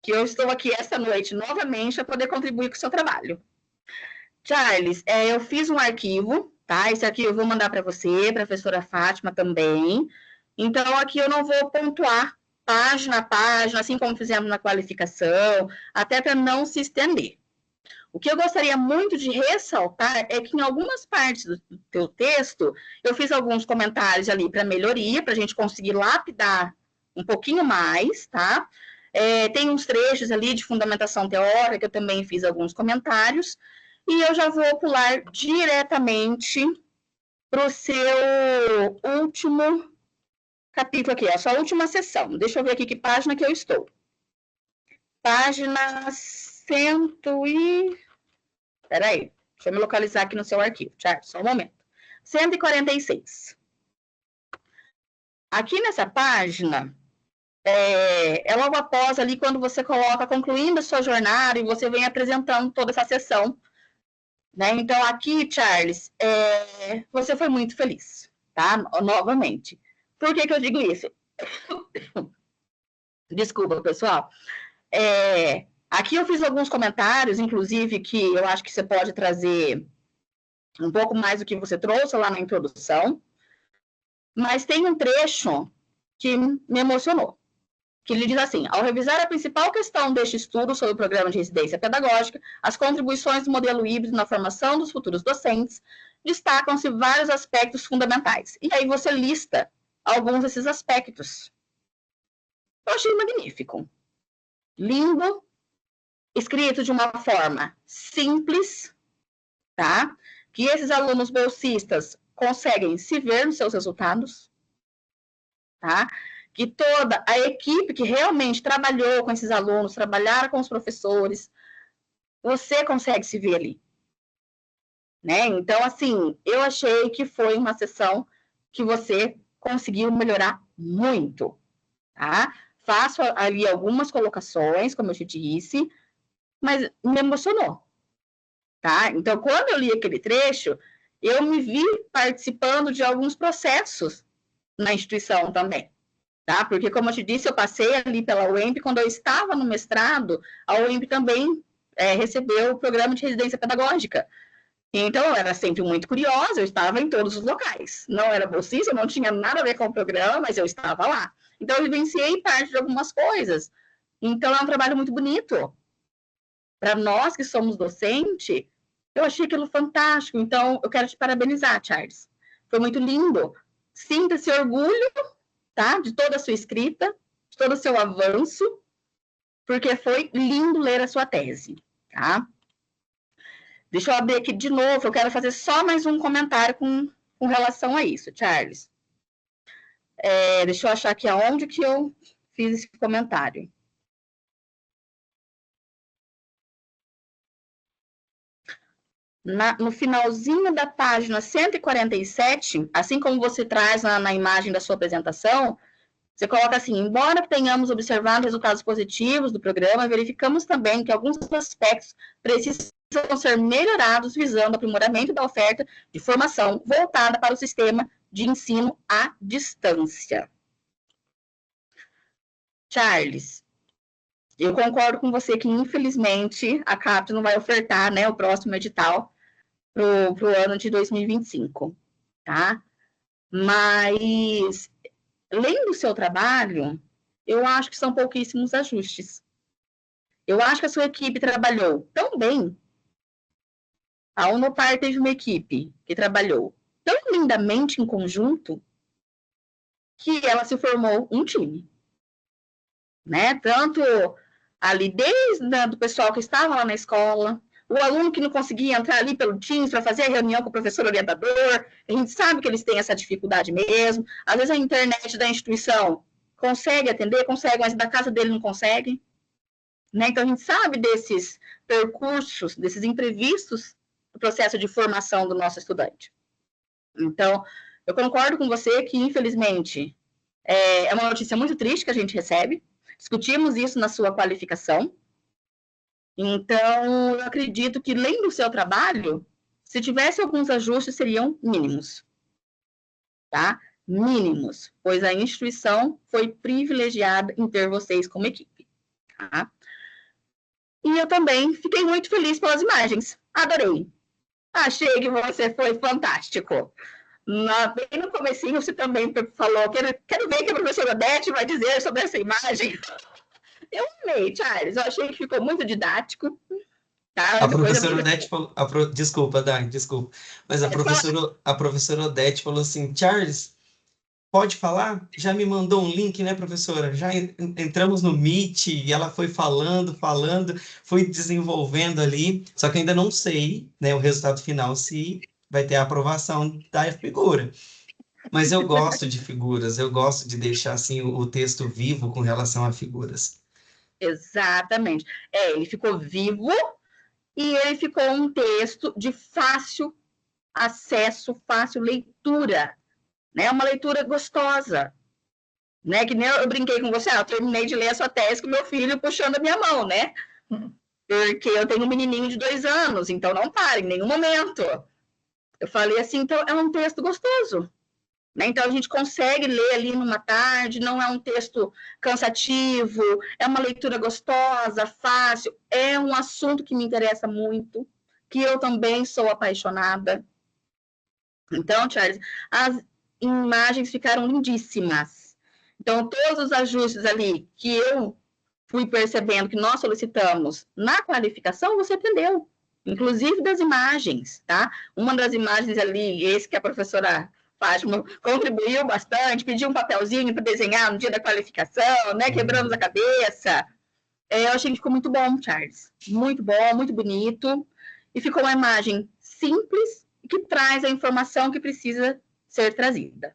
que eu estou aqui esta noite novamente para poder contribuir com o seu trabalho. Charles, eu fiz um arquivo, tá? Esse arquivo eu vou mandar para você, professora Fátima também. Então, aqui eu não vou pontuar página a página, assim como fizemos na qualificação, até para não se estender. O que eu gostaria muito de ressaltar é que em algumas partes do teu texto, eu fiz alguns comentários ali para melhoria, para a gente conseguir lapidar um pouquinho mais, tá? Tem uns trechos ali de fundamentação teórica, que eu também fiz alguns comentários, e eu já vou pular diretamente para o seu último capítulo aqui, a sua última sessão. Deixa eu ver aqui que página que eu estou. Página 100 e... Peraí, deixa eu me localizar aqui no seu arquivo, Charles, só um momento. 146. Aqui nessa página, é logo após ali, quando você coloca, concluindo a sua jornada, e você vem apresentando toda essa sessão, né? Então, aqui, Charles, você foi muito feliz, tá? Novamente. Por que eu digo isso? Desculpa, pessoal. Aqui eu fiz alguns comentários, inclusive, que eu acho que você pode trazer um pouco mais do que você trouxe lá na introdução, mas tem um trecho que me emocionou, que ele diz assim: ao revisar a principal questão deste estudo sobre o programa de residência pedagógica, as contribuições do modelo híbrido na formação dos futuros docentes, destacam-se vários aspectos fundamentais. E aí você lista alguns desses aspectos. Eu achei magnífico. Lindo, escrito de uma forma simples, tá? Que esses alunos bolsistas conseguem se ver nos seus resultados, tá? Que toda a equipe que realmente trabalhou com esses alunos, trabalharam com os professores, você consegue se ver ali, né? Então, assim, eu achei que foi uma sessão que você conseguiu melhorar muito, tá? Faço ali algumas colocações, como eu te disse, mas me emocionou, tá? Então, quando eu li aquele trecho, eu me vi participando de alguns processos na instituição também, tá? Porque, como eu te disse, eu passei ali pela UEMP, quando eu estava no mestrado, a UEMP também recebeu o programa de residência pedagógica. Então, eu era sempre muito curiosa, eu estava em todos os locais. Não era bolsista, não tinha nada a ver com o programa, mas eu estava lá. Então, eu vivenciei parte de algumas coisas. Então, é um trabalho muito bonito. Para nós que somos docentes, eu achei aquilo fantástico. Então, eu quero te parabenizar, Charles. Foi muito lindo. Sinta esse orgulho, tá? De toda a sua escrita, de todo o seu avanço, porque foi lindo ler a sua tese, tá? Deixa eu abrir aqui de novo, eu quero fazer só mais um comentário com relação a isso, Charles. Deixa eu achar aqui aonde que eu fiz esse comentário. No finalzinho da página 147, assim como você traz na imagem da sua apresentação, você coloca assim: embora tenhamos observado resultados positivos do programa, verificamos também que alguns aspectos precisam ser melhorados visando o aprimoramento da oferta de formação voltada para o sistema de ensino à distância. Charles, eu concordo com você que, infelizmente, a CAPES não vai ofertar, né, o próximo edital para o ano de 2025, tá? Mas, lendo o seu trabalho, eu acho que são pouquíssimos ajustes. Eu acho que a sua equipe trabalhou tão bem A Unopar teve uma equipe que trabalhou tão lindamente em conjunto que ela se formou um time, né? Tanto ali desde do pessoal que estava lá na escola, o aluno que não conseguia entrar ali pelo Teams para fazer a reunião com o professor orientador, a gente sabe que eles têm essa dificuldade mesmo. Às vezes a internet da instituição consegue atender, consegue, mas da casa dele não consegue. Né? Então a gente sabe desses percursos, desses imprevistos do processo de formação do nosso estudante. Então, eu concordo com você que, infelizmente, é uma notícia muito triste que a gente recebe. Discutimos isso na sua qualificação. Então, eu acredito que, lendo o seu trabalho, se tivesse alguns ajustes, seriam mínimos. Tá? Mínimos, pois a instituição foi privilegiada em ter vocês como equipe. Tá? E eu também fiquei muito feliz pelas imagens. Adorei. Achei que você foi fantástico. Bem no comecinho, você também falou, quero ver o que a professora Odete vai dizer sobre essa imagem. Eu amei, Charles. Eu achei que ficou muito didático. Tá? A professora Odete falou... Desculpa, Dani, desculpa. Mas a professora Odete falou assim, Charles, pode falar? Já me mandou um link, né, professora? Já entramos no Meet e ela foi falando, foi desenvolvendo ali. Só que ainda não sei, né, o resultado final, se vai ter a aprovação da figura. Mas eu gosto de figuras, eu gosto de deixar assim o texto vivo com relação a figuras. Exatamente. Ele ficou vivo e ele ficou um texto de fácil acesso, fácil leitura. Né? Uma leitura gostosa. Né? Que nem eu brinquei com você, eu terminei de ler a sua tese com meu filho puxando a minha mão, né? Porque eu tenho um menininho de 2 anos, então não para em nenhum momento. Eu falei assim, então é um texto gostoso. Né? Então a gente consegue ler ali numa tarde, não é um texto cansativo, é uma leitura gostosa, fácil, é um assunto que me interessa muito, que eu também sou apaixonada. Então, Charles, as imagens ficaram lindíssimas. Então, todos os ajustes ali que eu fui percebendo que nós solicitamos na qualificação, você atendeu, inclusive das imagens, tá? Uma das imagens ali, esse que a professora Fátima contribuiu bastante, pediu um papelzinho para desenhar no dia da qualificação, né? Quebramos a cabeça. Eu achei que ficou muito bom, Charles. Muito bom, muito bonito. E ficou uma imagem simples que traz a informação que precisa ser trazida.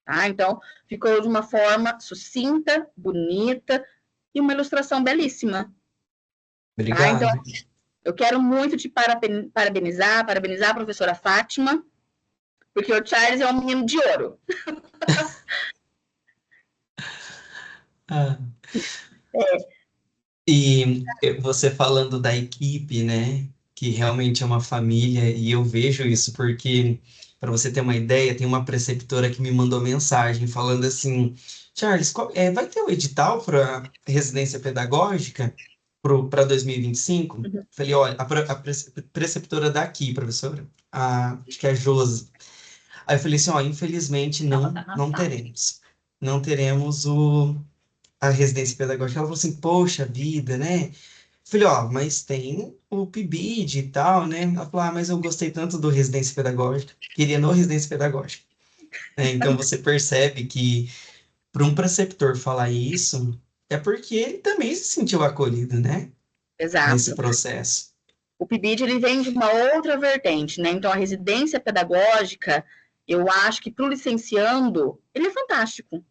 Tá? Então, ficou de uma forma sucinta, bonita e uma ilustração belíssima. Obrigado. Tá? Então, eu quero muito te parabenizar a professora Fátima, porque o Charles é um menino de ouro. E você falando da equipe, né? Que realmente é uma família, e eu vejo isso porque, para você ter uma ideia, tem uma preceptora que me mandou mensagem falando assim, Charles, vai ter um edital para residência pedagógica para 2025? Uhum. Falei, olha, a preceptora daqui, professora, acho que é a Josi. Aí eu falei assim, ó, infelizmente não teremos. Não teremos a residência pedagógica. Ela falou assim, poxa vida, né? Falei, ó, mas tem o PIBID e tal, né? Ela falou, mas eu gostei tanto do residência pedagógica, queria no residência pedagógica. Então você percebe que para um preceptor falar isso, é porque ele também se sentiu acolhido, né? Exato. Nesse processo. O PIBID, ele vem de uma outra vertente, né? Então, a residência pedagógica, eu acho que para o licenciando, ele é fantástico.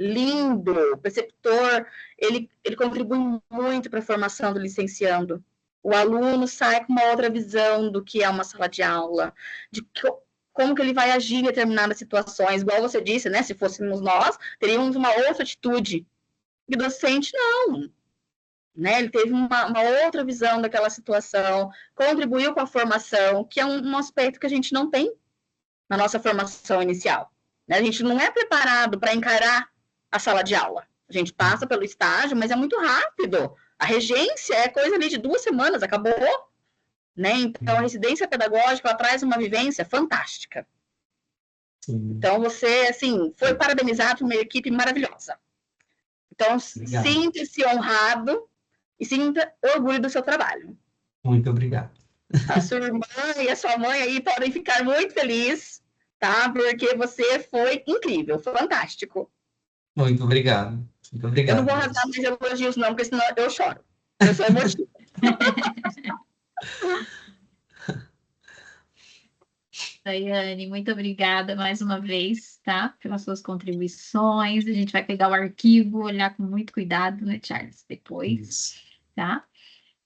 Lindo, o preceptor, ele contribui muito para a formação do licenciando. O aluno sai com uma outra visão do que é uma sala de aula, de como que ele vai agir em determinadas situações. Igual você disse, né? Se fôssemos nós, teríamos uma outra atitude. E o docente, não. Né? Ele teve uma outra visão daquela situação, contribuiu com a formação, que é um aspecto que a gente não tem na nossa formação inicial. Né? A gente não é preparado para encarar a sala de aula. A gente passa pelo estágio, mas é muito rápido. A regência é coisa ali de 2 semanas, acabou. Né? Então, a residência pedagógica ela traz uma vivência fantástica. Sim. Então, você, assim, foi parabenizado por uma equipe maravilhosa. Então, sinta-se honrado e sinta orgulho do seu trabalho. Muito obrigado. A sua irmã e a sua mãe aí podem ficar muito felizes, tá? Porque você foi incrível, fantástico. Muito obrigado. Muito Eu não obrigado vou rasgar mesmo. mais elogios, não, porque senão eu choro. Eu sou emotiva. Daiane, muito obrigada mais uma vez, tá? Pelas suas contribuições. A gente vai pegar o arquivo, olhar com muito cuidado, né, Charles? Depois, Isso. tá?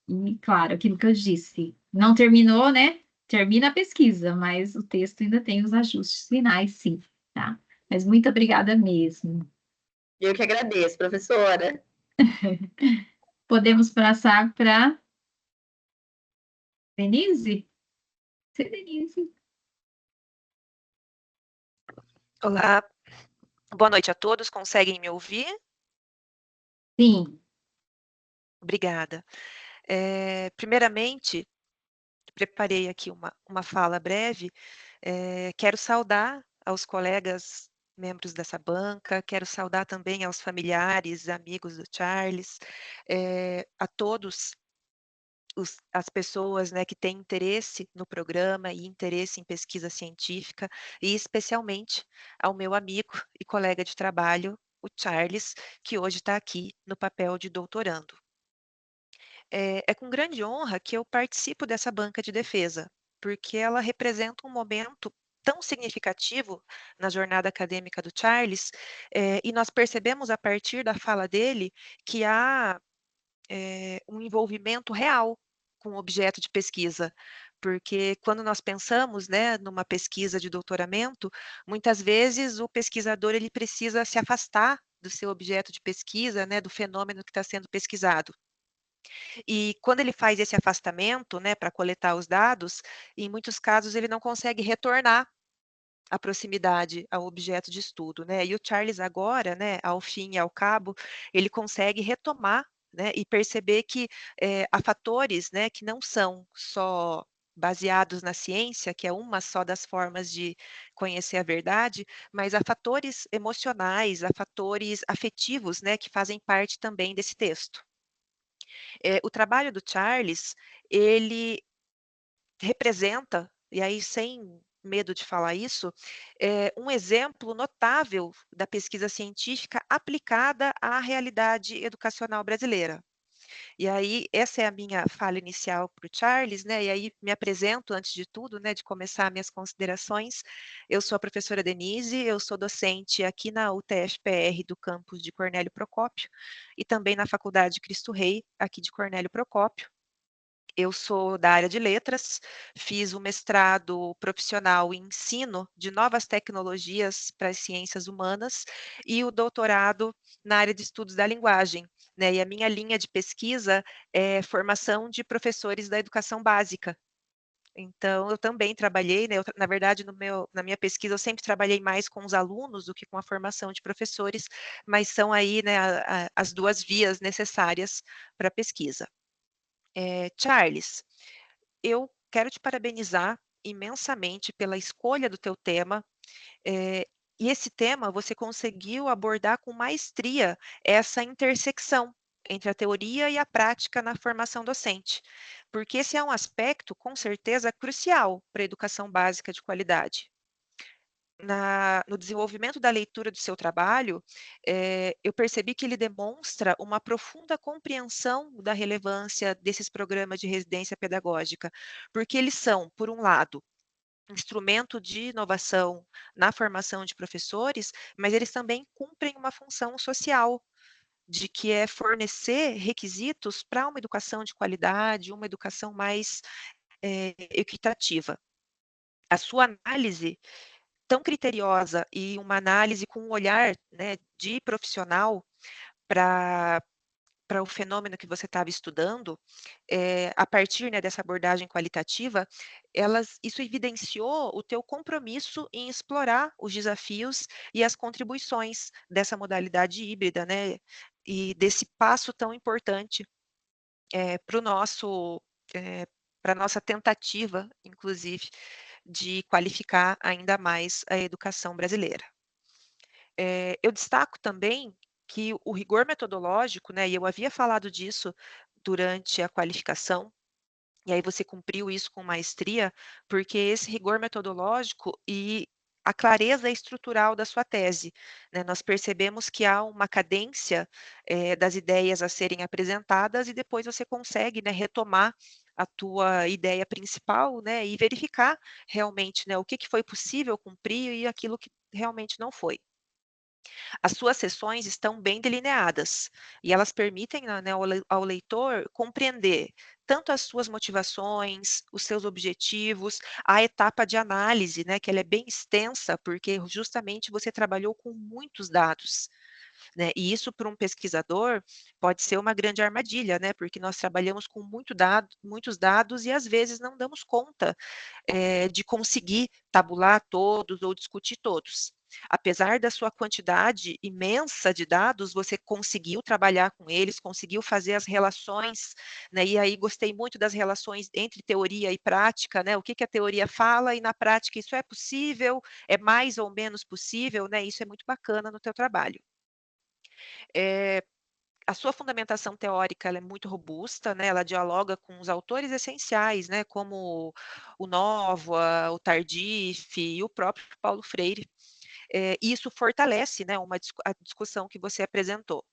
E, claro, aquilo que eu disse, não terminou, né? Termina a pesquisa, mas o texto ainda tem os ajustes finais, sim, tá? Mas muito obrigada mesmo. Eu que agradeço, professora. Podemos passar para Denise? Você, Denise? Olá, boa noite a todos. Conseguem me ouvir? Sim, Obrigada. Primeiramente, preparei aqui uma fala breve. Quero saudar aos colegas membros dessa banca, quero saudar também aos familiares, amigos do Charles, a todos as pessoas, né, que têm interesse no programa e interesse em pesquisa científica, e especialmente ao meu amigo e colega de trabalho, o Charles, que hoje está aqui no papel de doutorando. É com grande honra que eu participo dessa banca de defesa, porque ela representa um momento tão significativo na jornada acadêmica do Charles, e nós percebemos a partir da fala dele que há um envolvimento real com o objeto de pesquisa, porque quando nós pensamos, né, numa pesquisa de doutoramento, muitas vezes o pesquisador ele precisa se afastar do seu objeto de pesquisa, né, do fenômeno que está sendo pesquisado. E quando ele faz esse afastamento, né, para coletar os dados, em muitos casos ele não consegue retornar à proximidade ao objeto de estudo, né? E o Charles agora, né, ao fim e ao cabo, ele consegue retomar, né, e perceber que há fatores, né, que não são só baseados na ciência, que é uma só das formas de conhecer a verdade, mas há fatores emocionais, há fatores afetivos, né, que fazem parte também desse texto. O trabalho do Charles, ele representa, e aí sem medo de falar isso, um exemplo notável da pesquisa científica aplicada à realidade educacional brasileira. E aí, essa é a minha fala inicial para o Charles, né? E aí me apresento antes de tudo, né? De começar minhas considerações. Eu sou a professora Denise, eu sou docente aqui na UTF-PR do campus de Cornélio Procópio e também na Faculdade Cristo Rei, aqui de Cornélio Procópio. Eu sou da área de letras, fiz o mestrado profissional em ensino de novas tecnologias para as ciências humanas e o doutorado na área de estudos da linguagem, né? E a minha linha de pesquisa é formação de professores da educação básica. Então, eu também trabalhei, né? Na verdade, na minha pesquisa, eu sempre trabalhei mais com os alunos do que com a formação de professores, mas são aí, né, as duas vias necessárias para a pesquisa. Charles, eu quero te parabenizar imensamente pela escolha do teu tema. E esse tema você conseguiu abordar com maestria essa intersecção entre a teoria e a prática na formação docente, porque esse é um aspecto, com certeza, crucial para a educação básica de qualidade. No desenvolvimento da leitura do seu trabalho, eu percebi que ele demonstra uma profunda compreensão da relevância desses programas de residência pedagógica, porque eles são, por um lado, instrumento de inovação na formação de professores, mas eles também cumprem uma função social, de que é fornecer requisitos para uma educação de qualidade, uma educação mais equitativa. A sua análise tão criteriosa e uma análise com um olhar, né, de profissional para o fenômeno que você estava estudando, a partir, né, dessa abordagem qualitativa, isso evidenciou o teu compromisso em explorar os desafios e as contribuições dessa modalidade híbrida, né, e desse passo tão importante para o nosso, para a nossa tentativa, inclusive, de qualificar ainda mais a educação brasileira. Eu destaco também que o rigor metodológico, né, e eu havia falado disso durante a qualificação, e aí você cumpriu isso com maestria, porque esse rigor metodológico e a clareza estrutural da sua tese, né? Nós percebemos que há uma cadência das ideias a serem apresentadas e depois você consegue, né, retomar a tua ideia principal, né, e verificar realmente, né, o que foi possível cumprir e aquilo que realmente não foi. As suas sessões estão bem delineadas e elas permitem, né, ao leitor compreender tanto as suas motivações, os seus objetivos, a etapa de análise, né, que ela é bem extensa, porque justamente você trabalhou com muitos dados, né? E isso para um pesquisador pode ser uma grande armadilha, né? Porque nós trabalhamos com muitos dados e às vezes não damos conta de conseguir tabular todos ou discutir todos. Apesar da sua quantidade imensa de dados, você conseguiu trabalhar com eles, conseguiu fazer as relações, né? E aí gostei muito das relações entre teoria e prática, né? O que a teoria fala e na prática isso é possível, é mais ou menos possível, né? Isso é muito bacana no teu trabalho. A sua fundamentação teórica ela é muito robusta, né? Ela dialoga com os autores essenciais, né? Como o Novoa, o Tardif e o próprio Paulo Freire. E isso fortalece, né, a discussão que você apresentou.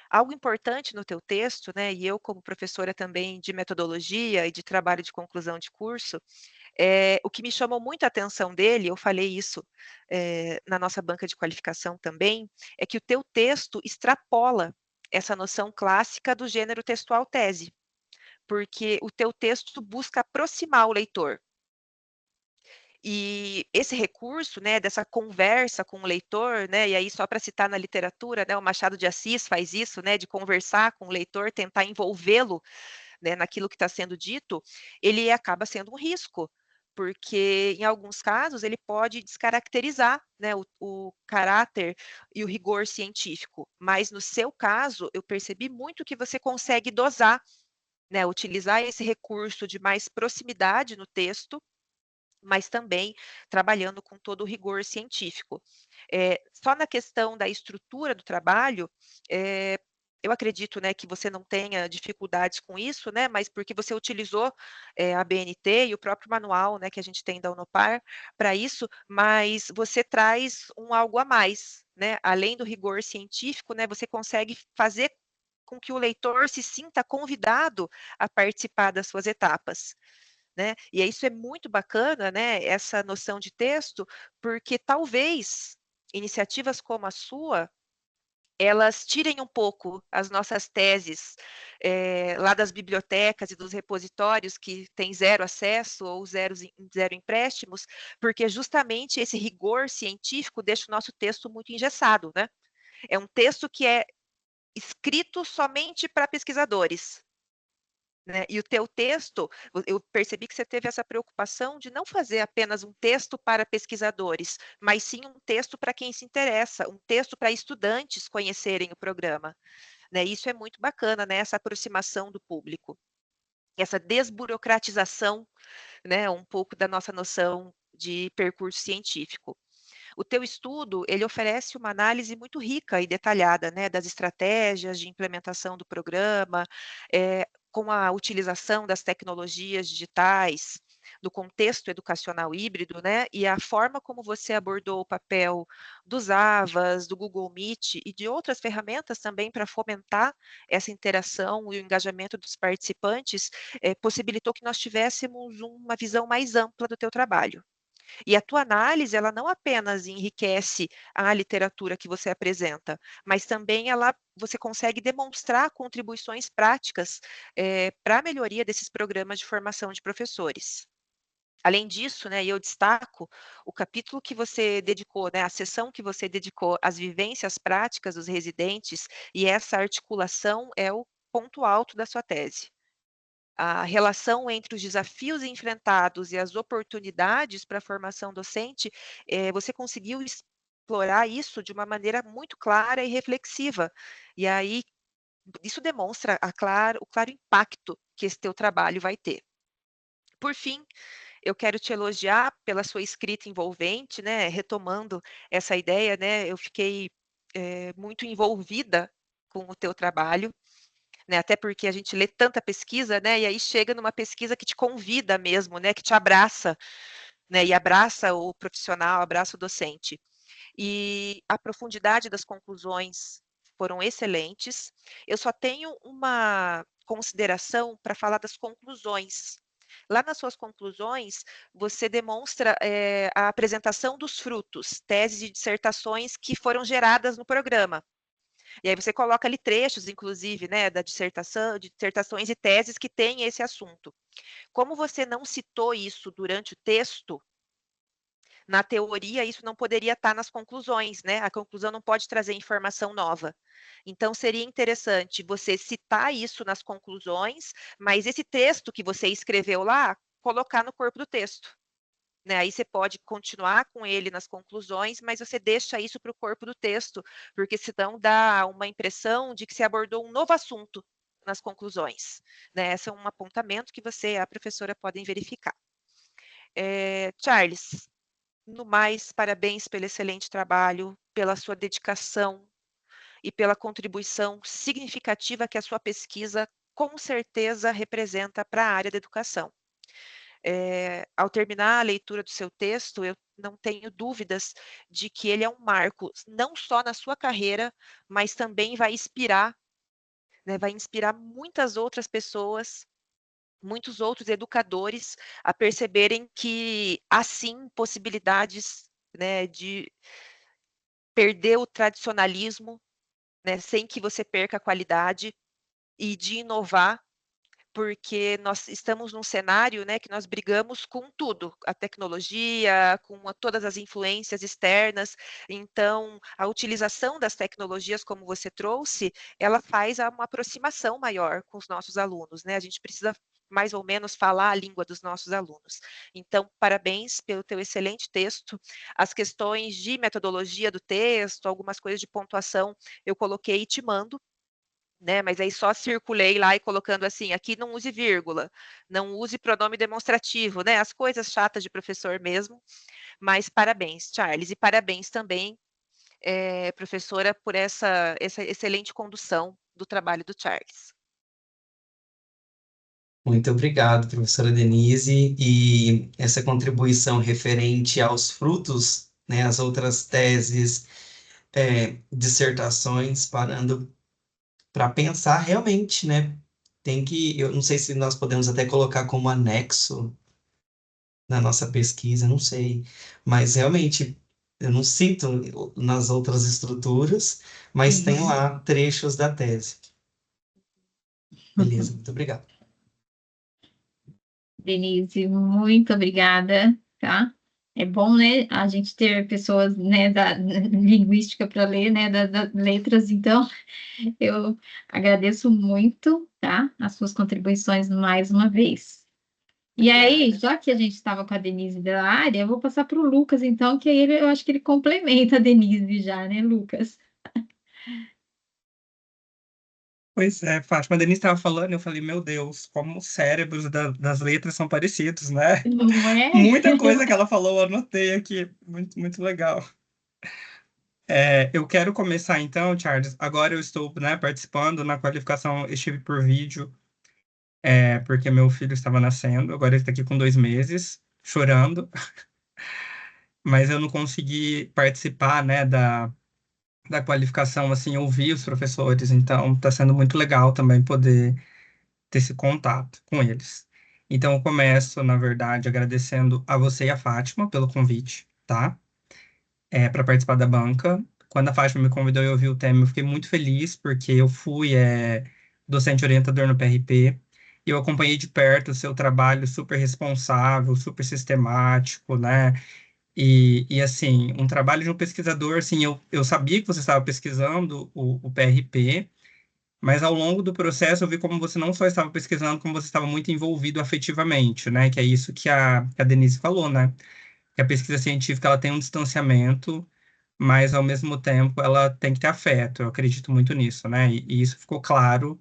Algo importante no teu texto, né, e eu como professora também de metodologia e de trabalho de conclusão de curso, o que me chamou muito a atenção dele, eu falei isso na nossa banca de qualificação também, é que o teu texto extrapola essa noção clássica do gênero textual tese, porque o teu texto busca aproximar o leitor. E esse recurso, né, dessa conversa com o leitor, né, e aí só para citar na literatura, né, o Machado de Assis faz isso, né, de conversar com o leitor, tentar envolvê-lo, né, naquilo que está sendo dito, ele acaba sendo um risco, porque em alguns casos ele pode descaracterizar, né, o caráter e o rigor científico, mas no seu caso eu percebi muito que você consegue dosar, né, utilizar esse recurso de mais proximidade no texto, mas também trabalhando com todo o rigor científico. Só na questão da estrutura do trabalho, eu acredito, né, que você não tenha dificuldades com isso, né, mas porque você utilizou a BNT e o próprio manual, né, que a gente tem da Unopar para isso, mas você traz um algo a mais, né, além do rigor científico, né, você consegue fazer com que o leitor se sinta convidado a participar das suas etapas. Né? E isso é muito bacana, né, essa noção de texto, porque talvez iniciativas como a sua, elas tirem um pouco as nossas teses lá das bibliotecas e dos repositórios que têm zero acesso ou zero empréstimos, porque justamente esse rigor científico deixa o nosso texto muito engessado, né? É um texto que é escrito somente para pesquisadores, né? E o teu texto, eu percebi que você teve essa preocupação de não fazer apenas um texto para pesquisadores, mas sim um texto para quem se interessa, um texto para estudantes conhecerem o programa, né? Isso é muito bacana, né? Essa aproximação do público, essa desburocratização, né? Um pouco da nossa noção de percurso científico. O teu estudo, ele oferece uma análise muito rica e detalhada, né, das estratégias de implementação do programa, com a utilização das tecnologias digitais, do contexto educacional híbrido, né, e a forma como você abordou o papel dos AVAs, do Google Meet e de outras ferramentas também para fomentar essa interação e o engajamento dos participantes, possibilitou que nós tivéssemos uma visão mais ampla do teu trabalho. E a tua análise, ela não apenas enriquece a literatura que você apresenta, mas também você consegue demonstrar contribuições práticas para a melhoria desses programas de formação de professores. Além disso, né, eu destaco o capítulo que você dedicou, né, a sessão que você dedicou às vivências práticas dos residentes, e essa articulação é o ponto alto da sua tese. A relação entre os desafios enfrentados e as oportunidades para a formação docente, você conseguiu explorar isso de uma maneira muito clara e reflexiva. E aí, isso demonstra o claro impacto que esse teu trabalho vai ter. Por fim, eu quero te elogiar pela sua escrita envolvente, né? Retomando essa ideia, né? Eu fiquei muito envolvida com o teu trabalho, né? Até porque a gente lê tanta pesquisa, né? E aí chega numa pesquisa que te convida mesmo, né? Que te abraça, né? E abraça o profissional, abraça o docente. E a profundidade das conclusões foram excelentes. Eu só tenho uma consideração para falar das conclusões. Lá nas suas conclusões, você demonstra a apresentação dos frutos, teses e dissertações que foram geradas no programa. E aí você coloca ali trechos, inclusive, né, da dissertação, de dissertações e teses que têm esse assunto. Como você não citou isso durante o texto, na teoria, isso não poderia estar nas conclusões, né? A conclusão não pode trazer informação nova. Então, seria interessante você citar isso nas conclusões, mas esse texto que você escreveu lá, colocar no corpo do texto. Né? Aí você pode continuar com ele nas conclusões, mas você deixa isso para o corpo do texto, porque senão dá uma impressão de que se abordou um novo assunto nas conclusões. Né? Esse é um apontamento que você e a professora podem verificar. Charles, no mais, parabéns pelo excelente trabalho, pela sua dedicação e pela contribuição significativa que a sua pesquisa com certeza representa para a área da educação. Ao terminar a leitura do seu texto, eu não tenho dúvidas de que ele é um marco, não só na sua carreira, mas também vai inspirar, né, vai inspirar muitas outras pessoas, muitos outros educadores a perceberem que há sim possibilidades, né, de perder o tradicionalismo, né, sem que você perca a qualidade, e de inovar, porque nós estamos num cenário, né, que nós brigamos com tudo, a tecnologia, com todas as influências externas. Então, a utilização das tecnologias, como você trouxe, ela faz uma aproximação maior com os nossos alunos, né? A gente precisa mais ou menos falar a língua dos nossos alunos. Então, parabéns pelo teu excelente texto. As questões de metodologia do texto, algumas coisas de pontuação, eu coloquei e te mando, né? Mas aí só circulei lá e colocando assim, aqui não use vírgula, não use pronome demonstrativo, né? As coisas chatas de professor mesmo. Mas parabéns, Charles, e parabéns também, professora, por essa excelente condução do trabalho do Charles. Muito obrigado, professora Denise, e essa contribuição referente aos frutos, né, as outras teses, dissertações, parando para pensar realmente, né? Eu não sei se nós podemos até colocar como anexo na nossa pesquisa, não sei, mas realmente eu não cito nas outras estruturas, mas tem lá trechos da tese. Beleza, muito obrigado. Denise, muito obrigada, tá? É bom, né, a gente ter pessoas, né, da linguística para ler, né, das letras, então eu agradeço muito, tá, as suas contribuições mais uma vez. E aí, já que a gente estava com a Denise da área, eu vou passar para o Lucas, então, que aí eu acho que ele complementa a Denise já, né, Lucas? Pois é, Fátima, a Denise estava falando, eu falei, meu Deus, como os cérebros das letras são parecidos, né? Não é? Muita coisa que ela falou, eu anotei aqui, muito, muito legal. Eu quero começar então, Charles, agora eu estou, né, participando na qualificação, estive por vídeo, porque meu filho estava nascendo, agora ele está aqui com 2 meses, chorando, mas eu não consegui participar, né, da qualificação, assim, ouvir os professores, então está sendo muito legal também poder ter esse contato com eles. Então, eu começo, na verdade, agradecendo a você e a Fátima pelo convite, tá? Para participar da banca. Quando a Fátima me convidou e eu vi o tema, eu fiquei muito feliz, porque eu fui docente orientador no PRP, e eu acompanhei de perto o seu trabalho super responsável, super sistemático, né? E assim, um trabalho de um pesquisador, assim, eu sabia que você estava pesquisando o PRP, mas ao longo do processo eu vi como você não só estava pesquisando, como você estava muito envolvido afetivamente, né? Que é isso que a Denise falou, né? Que a pesquisa científica ela tem um distanciamento, mas ao mesmo tempo ela tem que ter afeto. Eu acredito muito nisso, né? E isso ficou claro.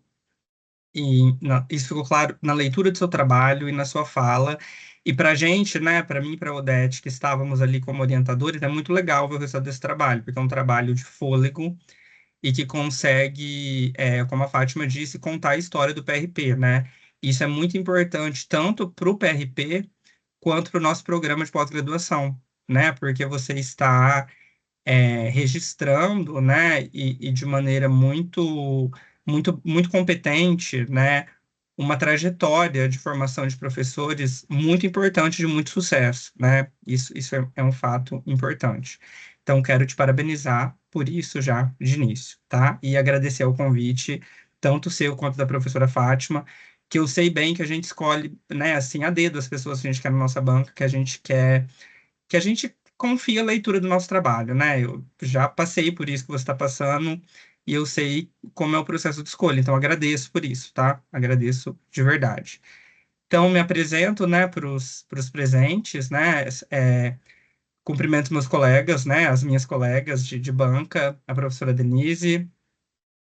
Isso ficou claro na leitura do seu trabalho e na sua fala. E para a gente, né, para mim e para a Odete, que estávamos ali como orientadores, é muito legal ver o resultado desse trabalho, porque é um trabalho de fôlego, e que consegue, como a Fátima disse, contar a história do PRP, né? Isso é muito importante tanto para o PRP quanto para o nosso programa de pós-graduação, né? Porque você está registrando, né, e de maneira muito competente, né, uma trajetória de formação de professores muito importante, de muito sucesso, né? Isso é um fato importante. Então, quero te parabenizar por isso já de início, tá? E agradecer o convite, tanto seu quanto da professora Fátima, que eu sei bem que a gente escolhe, né, assim, a dedo as pessoas que a gente quer na nossa banca, que a gente confia a leitura do nosso trabalho, né? Eu já passei por isso que você está passando e eu sei como é o processo de escolha, então agradeço por isso, tá? Agradeço de verdade. Então, me apresento, né, para os presentes, né? Cumprimento meus colegas, né? As minhas colegas de banca, a professora Denise,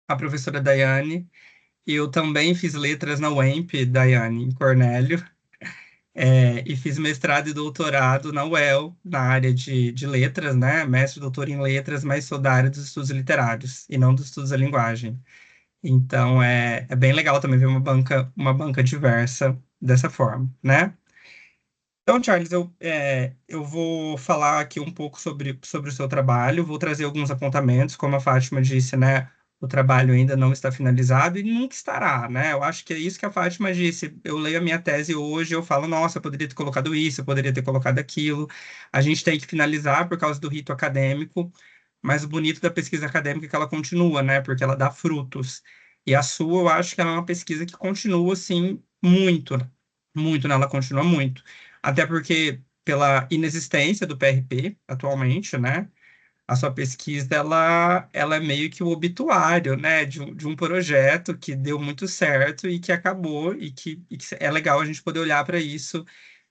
a professora Daiane. Eu também fiz letras na UEMP, Daiane, em Cornélio. E fiz mestrado e doutorado na UEL, na área de letras, né? Mestre e doutor em letras, mas sou da área dos estudos literários e não dos estudos da linguagem. Então, é bem legal também ver uma banca diversa dessa forma, né? Então, Charles, eu vou falar aqui um pouco sobre o seu trabalho, vou trazer alguns apontamentos, como a Fátima disse, né? O trabalho ainda não está finalizado e nunca estará, né? Eu acho que é isso que a Fátima disse. Eu leio a minha tese hoje, eu falo, nossa, eu poderia ter colocado isso, eu poderia ter colocado aquilo. A gente tem que finalizar por causa do rito acadêmico, mas o bonito da pesquisa acadêmica é que ela continua, né? Porque ela dá frutos. E a sua, eu acho que ela é uma pesquisa que continua, assim, muito, muito, né? Ela continua muito. Até porque, pela inexistência do PRP atualmente, né? A sua pesquisa, ela é meio que o obituário, né? De um projeto que deu muito certo e que acabou, e que é legal a gente poder olhar para isso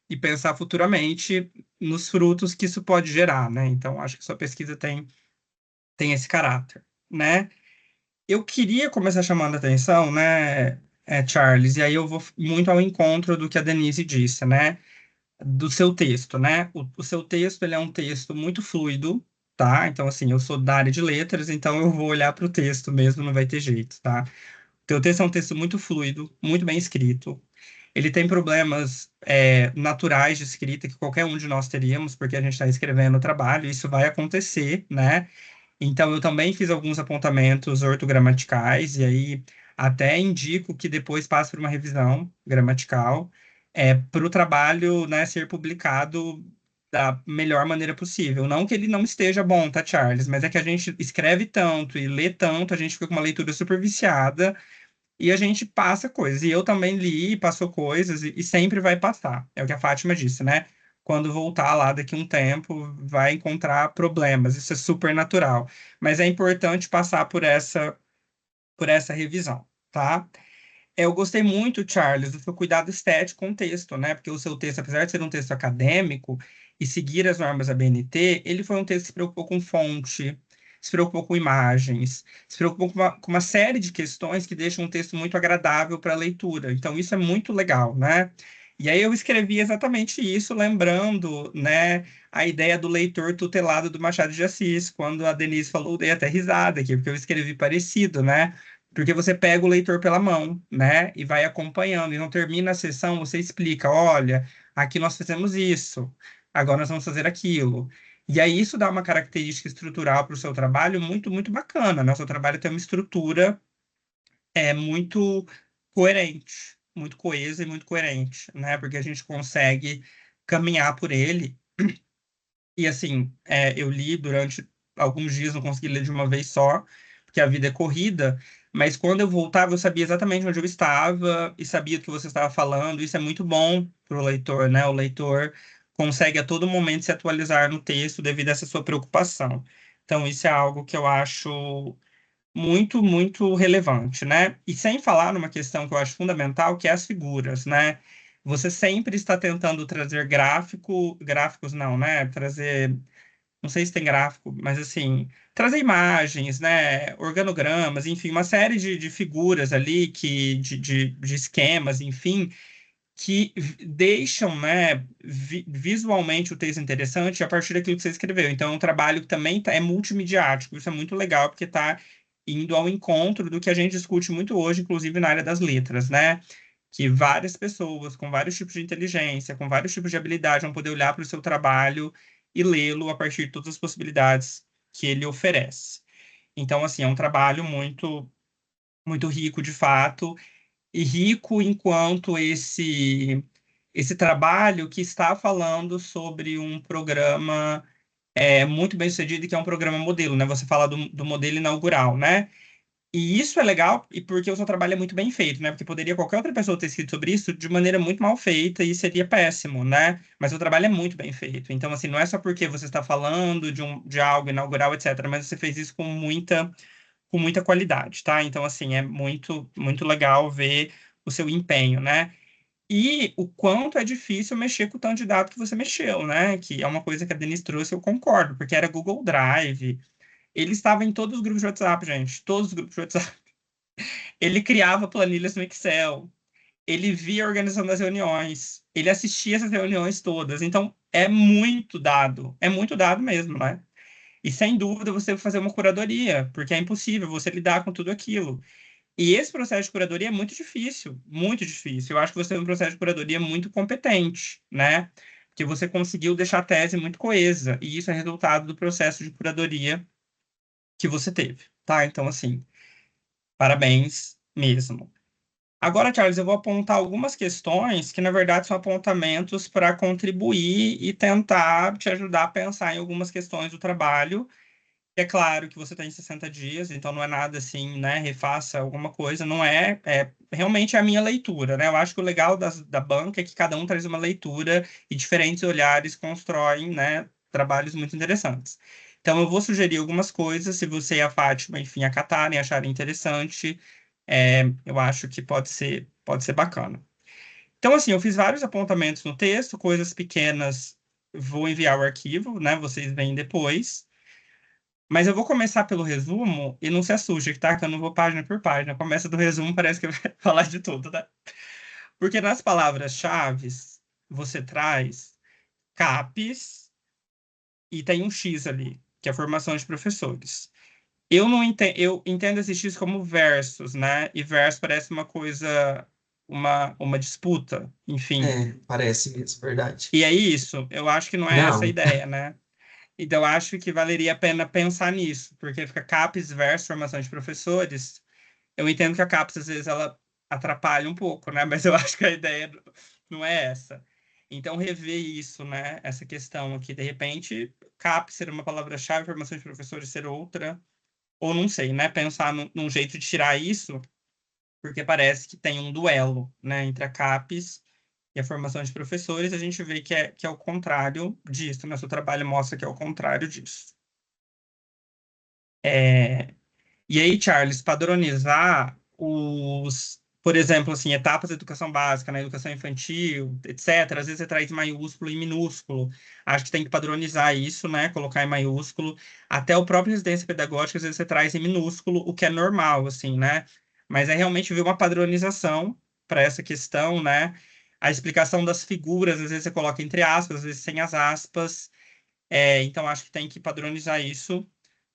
e pensar futuramente nos frutos que isso pode gerar, né? Então, acho que a sua pesquisa tem esse caráter, né? Eu queria começar chamando a atenção, né, Charles, e aí eu vou muito ao encontro do que a Denise disse, né? Do seu texto, né? O seu texto, ele é um texto muito fluido, tá? Então, assim, eu sou da área de letras, então eu vou olhar para o texto mesmo, não vai ter jeito, tá? O teu texto é um texto muito fluido, muito bem escrito. Ele tem problemas naturais de escrita que qualquer um de nós teríamos, porque a gente está escrevendo o trabalho, e isso vai acontecer, né? Então, eu também fiz alguns apontamentos ortogramaticais, e aí até indico que depois passe por uma revisão gramatical, para o trabalho, né, ser publicado da melhor maneira possível. Não que ele não esteja bom, tá, Charles? Mas é que a gente escreve tanto e lê tanto, a gente fica com uma leitura super viciada e a gente passa coisas. E eu também li, passou coisas, e sempre vai passar. É o que a Fátima disse, né? Quando voltar lá daqui a um tempo, vai encontrar problemas. Isso é super natural. Mas é importante passar por essa revisão, tá? Eu gostei muito, Charles, do seu cuidado estético com o texto, né? Porque o seu texto, apesar de ser um texto acadêmico e seguir as normas da BNT, ele foi um texto que se preocupou com fonte, se preocupou com imagens, se preocupou com uma série de questões que deixam um texto muito agradável para a leitura. Então, isso é muito legal, né? E aí eu escrevi exatamente isso, lembrando, né, a ideia do leitor tutelado do Machado de Assis. Quando a Denise falou, eu dei até risada aqui, porque eu escrevi parecido, né? Porque você pega o leitor pela mão, né? E vai acompanhando. E não termina a sessão, você explica: olha, aqui nós fizemos isso, agora nós vamos fazer aquilo. E aí isso dá uma característica estrutural para o seu trabalho muito, muito bacana, né? O seu trabalho tem uma estrutura muito coerente, muito coesa e muito coerente, né? Porque a gente consegue caminhar por ele. E assim, eu li durante alguns dias, não consegui ler de uma vez só, porque a vida é corrida, mas quando eu voltava, eu sabia exatamente onde eu estava e sabia o que você estava falando. Isso é muito bom para o leitor, né? O leitor consegue a todo momento se atualizar no texto devido a essa sua preocupação. Então, isso é algo que eu acho muito, muito relevante, né? E sem falar numa questão que eu acho fundamental, que é as figuras, né? Você sempre está tentando trazer gráficos não, né? Trazer, não sei se tem gráfico, mas assim, trazer imagens, né? Organogramas, enfim, uma série de figuras ali, de esquemas, enfim, que deixam, né, visualmente o texto interessante a partir daquilo que você escreveu. Então, é um trabalho que também é multimediático. Isso é muito legal, porque está indo ao encontro do que a gente discute muito hoje, inclusive na área das letras, né? Que várias pessoas com vários tipos de inteligência, com vários tipos de habilidade, vão poder olhar para o seu trabalho e lê-lo a partir de todas as possibilidades que ele oferece. Então, assim, é um trabalho muito rico de fato, e rico enquanto esse trabalho que está falando sobre um programa muito bem sucedido, que é um programa modelo, né? Você fala do modelo inaugural, né? E isso é legal e porque o seu trabalho é muito bem feito, né? Porque poderia qualquer outra pessoa ter escrito sobre isso de maneira muito mal feita e seria péssimo, né? Mas o trabalho é muito bem feito. Então, assim, não é só porque você está falando de algo inaugural, etc., mas você fez isso com muita qualidade, tá? Então, assim, é muito, muito legal ver o seu empenho, né? E o quanto é difícil mexer com o tanto de dados que você mexeu, né? Que é uma coisa que a Denise trouxe, eu concordo, porque era Google Drive. Ele estava em todos os grupos de WhatsApp, gente, todos os grupos de WhatsApp. Ele criava planilhas no Excel. Ele via a organização das reuniões. Ele assistia essas reuniões todas. Então, é muito dado mesmo, né? E sem dúvida você vai fazer uma curadoria, porque é impossível você lidar com tudo aquilo. E esse processo de curadoria é muito difícil, muito difícil. Eu acho que você tem um processo de curadoria muito competente, né? Porque você conseguiu deixar a tese muito coesa, e isso é resultado do processo de curadoria que você teve, tá? Então, assim, parabéns mesmo. Agora, Charles, eu vou apontar algumas questões que, na verdade, são apontamentos para contribuir e tentar te ajudar a pensar em algumas questões do trabalho. É claro que você tem 60 dias, então não é nada assim, né? Refaça alguma coisa, não é. Realmente é a minha leitura, né? Eu acho que o legal da banca é que cada um traz uma leitura e diferentes olhares constroem, né, trabalhos muito interessantes. Então, eu vou sugerir algumas coisas, se você e a Fátima, enfim, acatarem, acharem interessante, eu acho que pode ser bacana. Então, assim, eu fiz vários apontamentos no texto, coisas pequenas, vou enviar o arquivo, né? Vocês veem depois. Mas eu vou começar pelo resumo e não se assuste, tá? Que eu não vou página por página. Começa do resumo, parece que vai falar de tudo, tá? Porque nas palavras-chave você traz CAPES e tem um X ali, que é a formação de professores. Eu entendo esse X como versos, né? E verso parece uma coisa, uma disputa, enfim. Parece mesmo, verdade. E é isso, eu acho que não é essa a Não, ideia, né? Então, eu acho que valeria a pena pensar nisso, porque fica CAPES versus formação de professores. Eu entendo que a CAPES, às vezes, ela atrapalha um pouco, né? Mas eu acho que a ideia não é essa. Então, rever isso, né? Essa questão aqui, de repente, CAPES ser uma palavra-chave, formação de professores ser outra, ou não sei, né? Pensar num jeito de tirar isso, porque parece que tem um duelo, né? Entre a CAPES e a formação de professores, a gente vê que é o contrário disso, né? Seu trabalho mostra que é o contrário disso. E aí, Charles, padronizar por exemplo, assim, etapas da educação básica, na educação infantil, etc. Às vezes você traz maiúsculo e minúsculo. Acho que tem que padronizar isso, né? Colocar em maiúsculo. Até o próprio residência pedagógica, às vezes você traz em minúsculo, o que é normal, assim, né? Mas é realmente ver uma padronização para essa questão, né? A explicação das figuras, às vezes você coloca entre aspas, às vezes sem as aspas. Então, acho que tem que padronizar isso,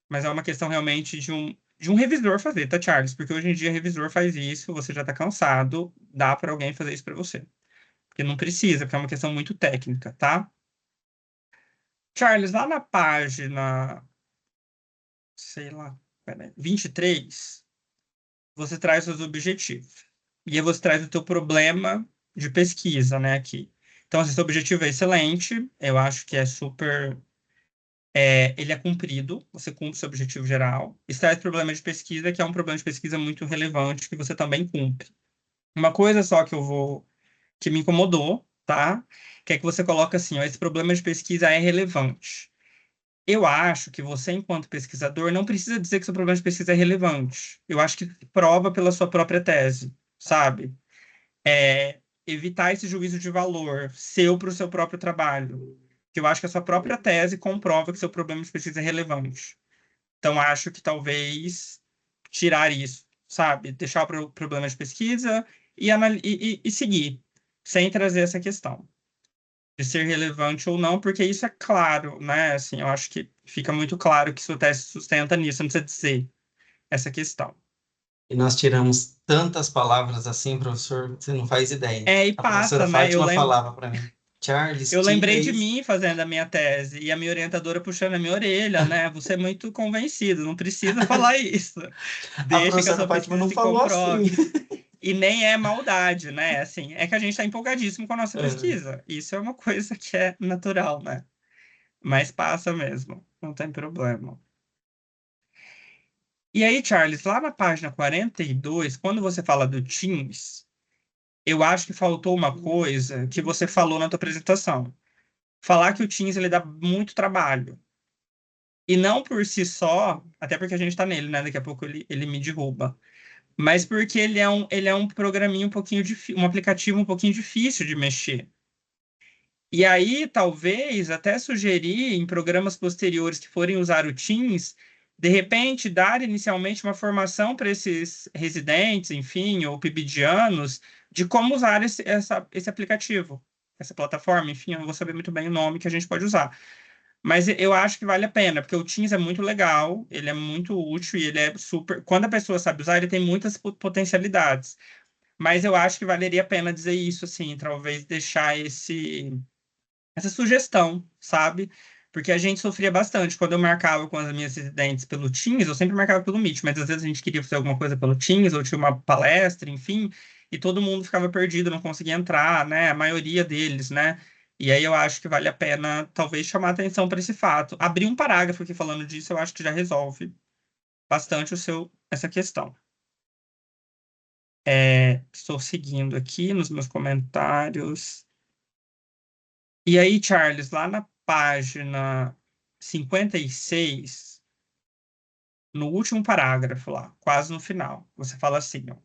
mas é uma questão realmente de um revisor fazer, tá, Charles? Porque hoje em dia revisor faz isso, você já tá cansado, dá para alguém fazer isso para você. Porque não precisa, porque é uma questão muito técnica, tá? Charles, lá na página, sei lá, peraí, 23, você traz os objetivos. E aí você traz o teu problema de pesquisa, né, aqui. Então, esse seu objetivo é excelente, eu acho que é super ele é cumprido, você cumpre seu objetivo geral. E traz problema de pesquisa, que é um problema de pesquisa muito relevante, que você também cumpre. Uma coisa só que me incomodou, tá? Que é que você coloca assim, ó, esse problema de pesquisa é relevante. Eu acho que você, enquanto pesquisador, não precisa dizer que seu problema de pesquisa é relevante. Eu acho que prova pela sua própria tese, sabe? Evitar esse juízo de valor seu para o seu próprio trabalho. Que eu acho que a sua própria tese comprova que seu problema de pesquisa é relevante. Então, acho que talvez tirar isso, sabe? Deixar o problema de pesquisa e seguir, sem trazer essa questão de ser relevante ou não, porque isso é claro, né? Assim, eu acho que fica muito claro que sua tese sustenta nisso, não precisa dizer. essa questão. E nós tiramos tantas palavras assim, professor, você não faz ideia. E A professora passa, né? Fátima falava para mim, Charles, Eu tira lembrei de isso. mim fazendo a minha tese e a minha orientadora puxando a minha orelha, né? Você é muito convencido, não precisa falar isso. A Deixa que a professora sua Fátima pesquisa não se falou assim. comprove. E nem é maldade, né? Assim, é que a gente está empolgadíssimo com a nossa É. pesquisa. Isso é uma coisa que é natural, né? Mas passa mesmo, não tem problema. E aí, Charles, lá na página 42, quando você fala do Teams, eu acho que faltou uma coisa que você falou na tua apresentação. Falar que o Teams ele dá muito trabalho. E não por si só, até porque a gente está nele, né? Daqui a pouco ele me derruba. Mas porque ele é um programinha um pouquinho difícil, um aplicativo um pouquinho difícil de mexer. E aí, talvez, até sugerir em programas posteriores que forem usar o Teams, de repente, dar inicialmente uma formação para esses residentes, enfim, ou PIBidianos, de como usar esse aplicativo, essa plataforma, enfim, eu não vou saber muito bem o nome que a gente pode usar. Mas eu acho que vale a pena, porque o Teams é muito legal, ele é muito útil e ele é super. Quando a pessoa sabe usar, ele tem muitas potencialidades. Mas eu acho que valeria a pena dizer isso, assim, talvez deixar essa sugestão, sabe? Porque a gente sofria bastante. Quando eu marcava com as minhas residentes pelo Teams, eu sempre marcava pelo Meet, mas às vezes a gente queria fazer alguma coisa pelo Teams, ou tinha uma palestra, enfim, e todo mundo ficava perdido, não conseguia entrar, né? A maioria deles, né? E aí eu acho que vale a pena, talvez, chamar atenção para esse fato. Abrir um parágrafo aqui falando disso, eu acho que já resolve bastante essa questão. Estou seguindo aqui nos meus comentários. E aí, Charles, lá na página 56, no último parágrafo lá, quase no final, você fala assim, ó.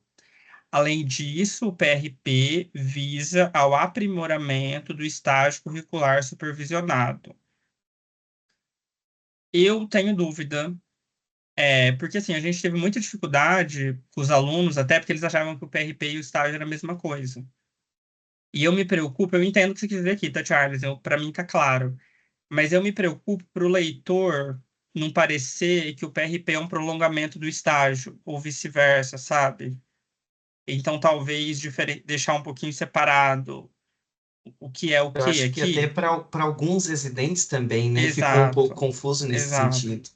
Além disso, o PRP visa ao aprimoramento do estágio curricular supervisionado. Eu tenho dúvida, porque assim, a gente teve muita dificuldade com os alunos, até porque eles achavam que o PRP e o estágio era a mesma coisa. E eu me preocupo, eu entendo o que você quis dizer aqui, tá, Charles? Para mim tá claro. Mas eu me preocupo para o leitor não parecer que o PRP é um prolongamento do estágio, ou vice-versa, sabe? Então, talvez deixar um pouquinho separado o que é o Eu que acho que até aqui. para alguns residentes também, né? Ficou um pouco Exato, confuso nesse exato. sentido.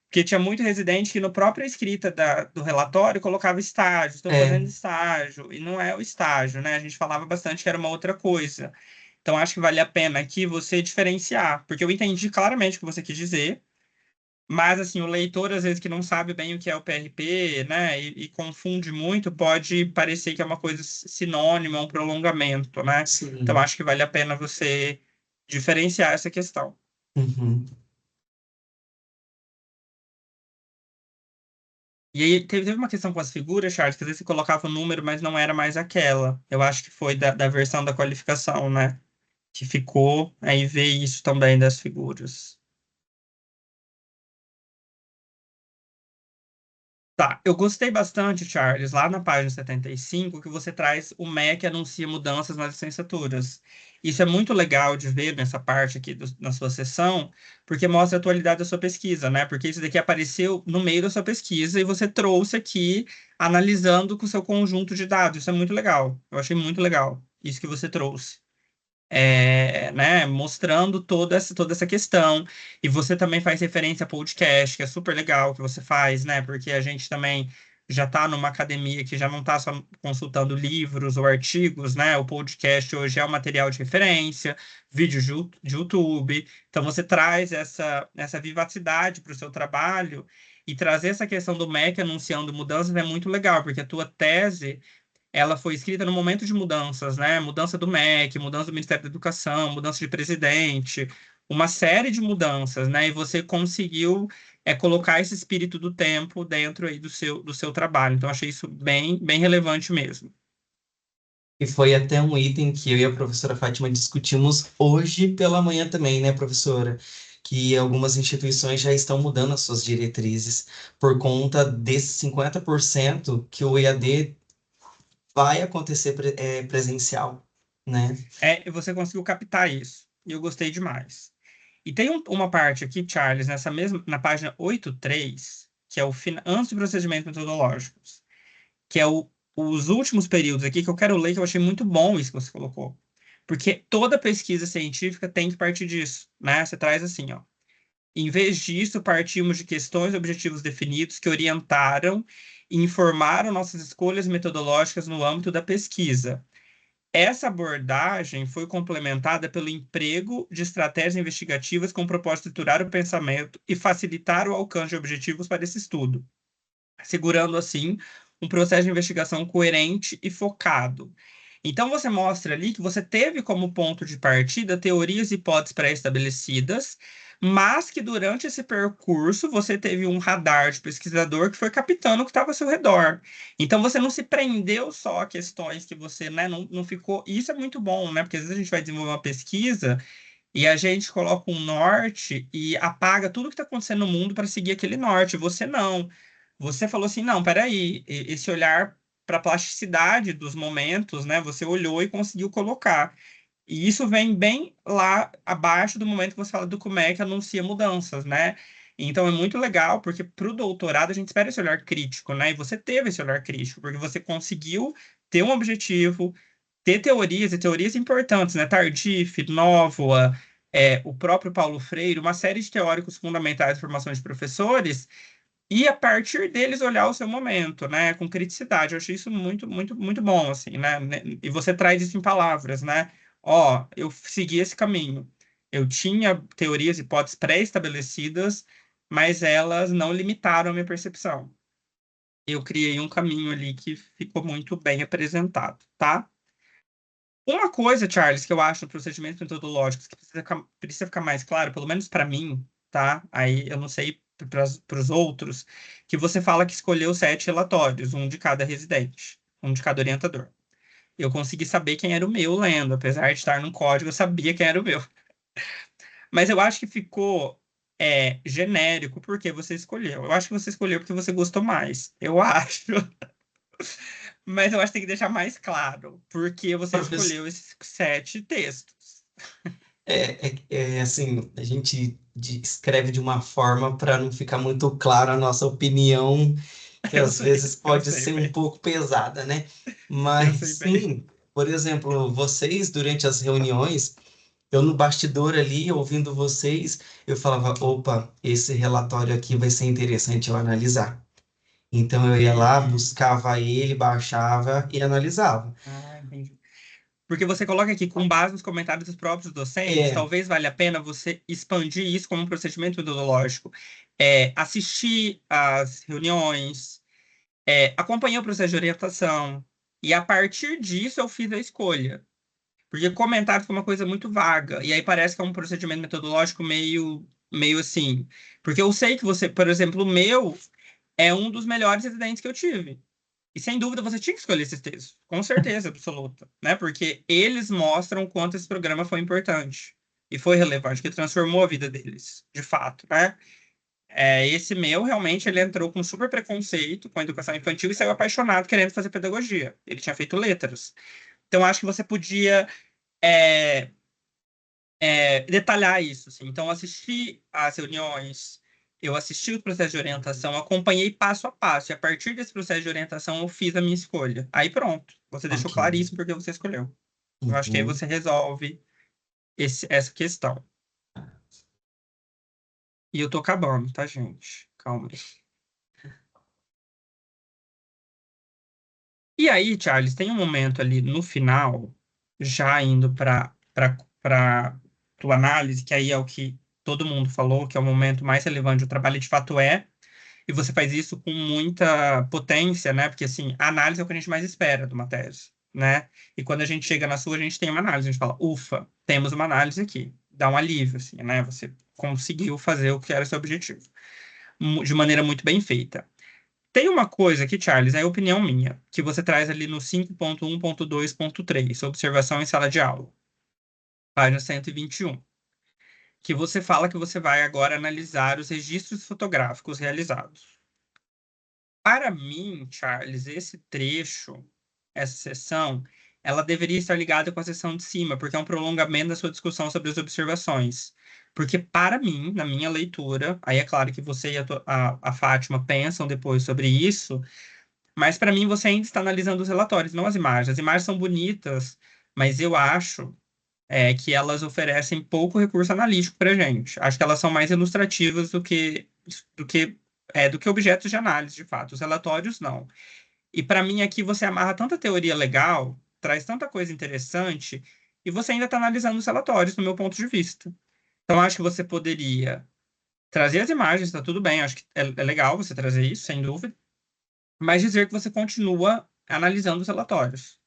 Porque tinha muito residente que, na própria escrita do relatório, colocava estágio, estou fazendo estágio, e não é o estágio, né? A gente falava bastante que era uma outra coisa. Então, acho que vale a pena aqui você diferenciar, porque eu entendi claramente o que você quis dizer. Mas, assim, o leitor, às vezes, que não sabe bem o que é o PRP, né, e confunde muito, pode parecer que é uma coisa sinônima, um prolongamento, né? Sim. Então, acho que vale a pena você diferenciar essa questão. Uhum. E aí, teve uma questão com as figuras, Charles, que às vezes você colocava o número, mas não era mais aquela. Eu acho que foi da versão da qualificação, né? Que ficou, aí vê isso também das figuras. Tá, eu gostei bastante, Charles, lá na página 75, que você traz o MEC anuncia mudanças nas licenciaturas. Isso é muito legal de ver nessa parte aqui na sua sessão, porque mostra a atualidade da sua pesquisa, né? Porque isso daqui apareceu no meio da sua pesquisa e você trouxe aqui analisando com o seu conjunto de dados. Isso é muito legal. Eu achei muito legal isso que você trouxe. Né, mostrando toda essa questão. E você também faz referência a podcast, que é super legal que você faz, né? Porque a gente também já está numa academia que já não está só consultando livros ou artigos, né? O podcast hoje é um material de referência, vídeos de YouTube. Então você traz essa vivacidade para o seu trabalho e trazer essa questão do MEC anunciando mudanças é muito legal, porque a tua tese ela foi escrita no momento de mudanças, né? Mudança do MEC, mudança do Ministério da Educação, mudança de presidente, uma série de mudanças, né? E você conseguiu colocar esse espírito do tempo dentro aí do seu trabalho. Então, achei isso bem, bem relevante mesmo. E foi até um item que eu e a professora Fátima discutimos hoje pela manhã também, né, professora? Que algumas instituições já estão mudando as suas diretrizes por conta desses 50% que o EAD vai acontecer presencial, né? Você conseguiu captar isso. E eu gostei demais. E tem uma parte aqui, Charles, na página 83, que é antes do procedimento metodológico, que é os últimos períodos aqui, que eu quero ler, que eu achei muito bom isso que você colocou. Porque toda pesquisa científica tem que partir disso, né? Você traz assim, ó. Em vez disso, partimos de questões e objetivos definidos que orientaram e informaram nossas escolhas metodológicas no âmbito da pesquisa. Essa abordagem foi complementada pelo emprego de estratégias investigativas com o propósito de estruturar o pensamento e facilitar o alcance de objetivos para esse estudo, assegurando, assim, um processo de investigação coerente e focado. Então, você mostra ali que você teve como ponto de partida teorias e hipóteses pré-estabelecidas, mas que durante esse percurso você teve um radar de pesquisador que foi captando o que estava ao seu redor. Então, você não se prendeu só a questões que você, né, não ficou... Isso é muito bom, né? Porque às vezes a gente vai desenvolver uma pesquisa e a gente coloca um norte e apaga tudo que está acontecendo no mundo para seguir aquele norte. Você não. Você falou assim, não, peraí, esse olhar para a plasticidade dos momentos, né? Você olhou e conseguiu colocar. E isso vem bem lá abaixo do momento que você fala do como é que anuncia mudanças, né? Então é muito legal, porque para o doutorado a gente espera esse olhar crítico, né? E você teve esse olhar crítico, porque você conseguiu ter um objetivo, ter teorias e teorias importantes, né? Tardif, Novoa, o próprio Paulo Freire, uma série de teóricos fundamentais de formação de professores, e a partir deles olhar o seu momento, né? Com criticidade. Eu achei isso muito, muito, muito bom, assim, né? E você traz isso em palavras, né? Ó, eu segui esse caminho. Eu tinha teorias e hipóteses pré-estabelecidas, mas elas não limitaram a minha percepção. Eu criei um caminho ali que ficou muito bem apresentado, tá? Uma coisa, Charles, que eu acho no procedimento metodológico que precisa ficar mais claro, pelo menos para mim, tá? Aí eu não sei para os outros, que você fala que escolheu 7 relatórios, um de cada residente, um de cada orientador. Eu consegui saber quem era o meu lendo, apesar de estar no código, eu sabia quem era o meu. Mas eu acho que ficou genérico porque você escolheu. Eu acho que você escolheu porque você gostou mais. Eu acho. Mas eu acho que tem que deixar mais claro, porque você escolheu esses 7 textos. Assim, a gente escreve de uma forma para não ficar muito claro a nossa opinião, que às vezes pode ser um pouco pesada, né? Mas sim, por exemplo, vocês, durante as reuniões, eu no bastidor ali, ouvindo vocês, eu falava, opa, esse relatório aqui vai ser interessante eu analisar. Então eu ia lá, buscava ele, baixava e analisava. Ah, entendi. Porque você coloca aqui, com base nos comentários dos próprios docentes, talvez valha a pena você expandir isso como um procedimento metodológico. Assistir às reuniões, acompanhar o processo de orientação, e a partir disso eu fiz a escolha. Porque comentário foi uma coisa muito vaga, e aí parece que é um procedimento metodológico meio assim. Porque eu sei que você, por exemplo, o meu é um dos melhores residentes que eu tive. E sem dúvida você tinha que escolher esses textos, com certeza absoluta, né? Porque eles mostram o quanto esse programa foi importante e foi relevante, que transformou a vida deles, de fato, né? Esse meu, realmente, ele entrou com super preconceito com a educação infantil e saiu apaixonado querendo fazer pedagogia. Ele tinha feito letras. Então, acho que você podia detalhar isso, assim. Então, assisti às reuniões, eu assisti o processo de orientação, acompanhei passo a passo, e a partir desse processo de orientação eu fiz a minha escolha. Aí pronto, você deixou claríssimo porque você escolheu. Eu acho que aí você resolve essa questão. E eu tô acabando, tá, gente? Calma aí. E aí, Charles, tem um momento ali no final, já indo para tua análise, que aí é o que todo mundo falou, que é o momento mais relevante do trabalho, de fato e você faz isso com muita potência, né? Porque, assim, a análise é o que a gente mais espera de uma tese, né? E quando a gente chega na sua, a gente tem uma análise, a gente fala, ufa, temos uma análise aqui. Dá um alívio, assim, né? Você conseguiu fazer o que era seu objetivo. De maneira muito bem feita. Tem uma coisa aqui, Charles, é opinião minha, que você traz ali no 5.1.2.3, observação em sala de aula, página 121, que você fala que você vai agora analisar os registros fotográficos realizados. Para mim, Charles, esse trecho, essa seção, ela deveria estar ligada com a seção de cima, porque é um prolongamento da sua discussão sobre as observações. Porque, para mim, na minha leitura, aí é claro que você e a Fátima pensam depois sobre isso, mas para mim você ainda está analisando os relatórios, não as imagens. As imagens são bonitas, mas eu acho que elas oferecem pouco recurso analítico para a gente. Acho que elas são mais ilustrativas do que, do que objetos de análise, de fato. Os relatórios, não. E para mim aqui você amarra tanta teoria legal, traz tanta coisa interessante, e você ainda está analisando os relatórios, no meu ponto de vista. Então, acho que você poderia trazer as imagens, tá tudo bem, acho que é legal você trazer isso, sem dúvida, mas dizer que você continua analisando os relatórios,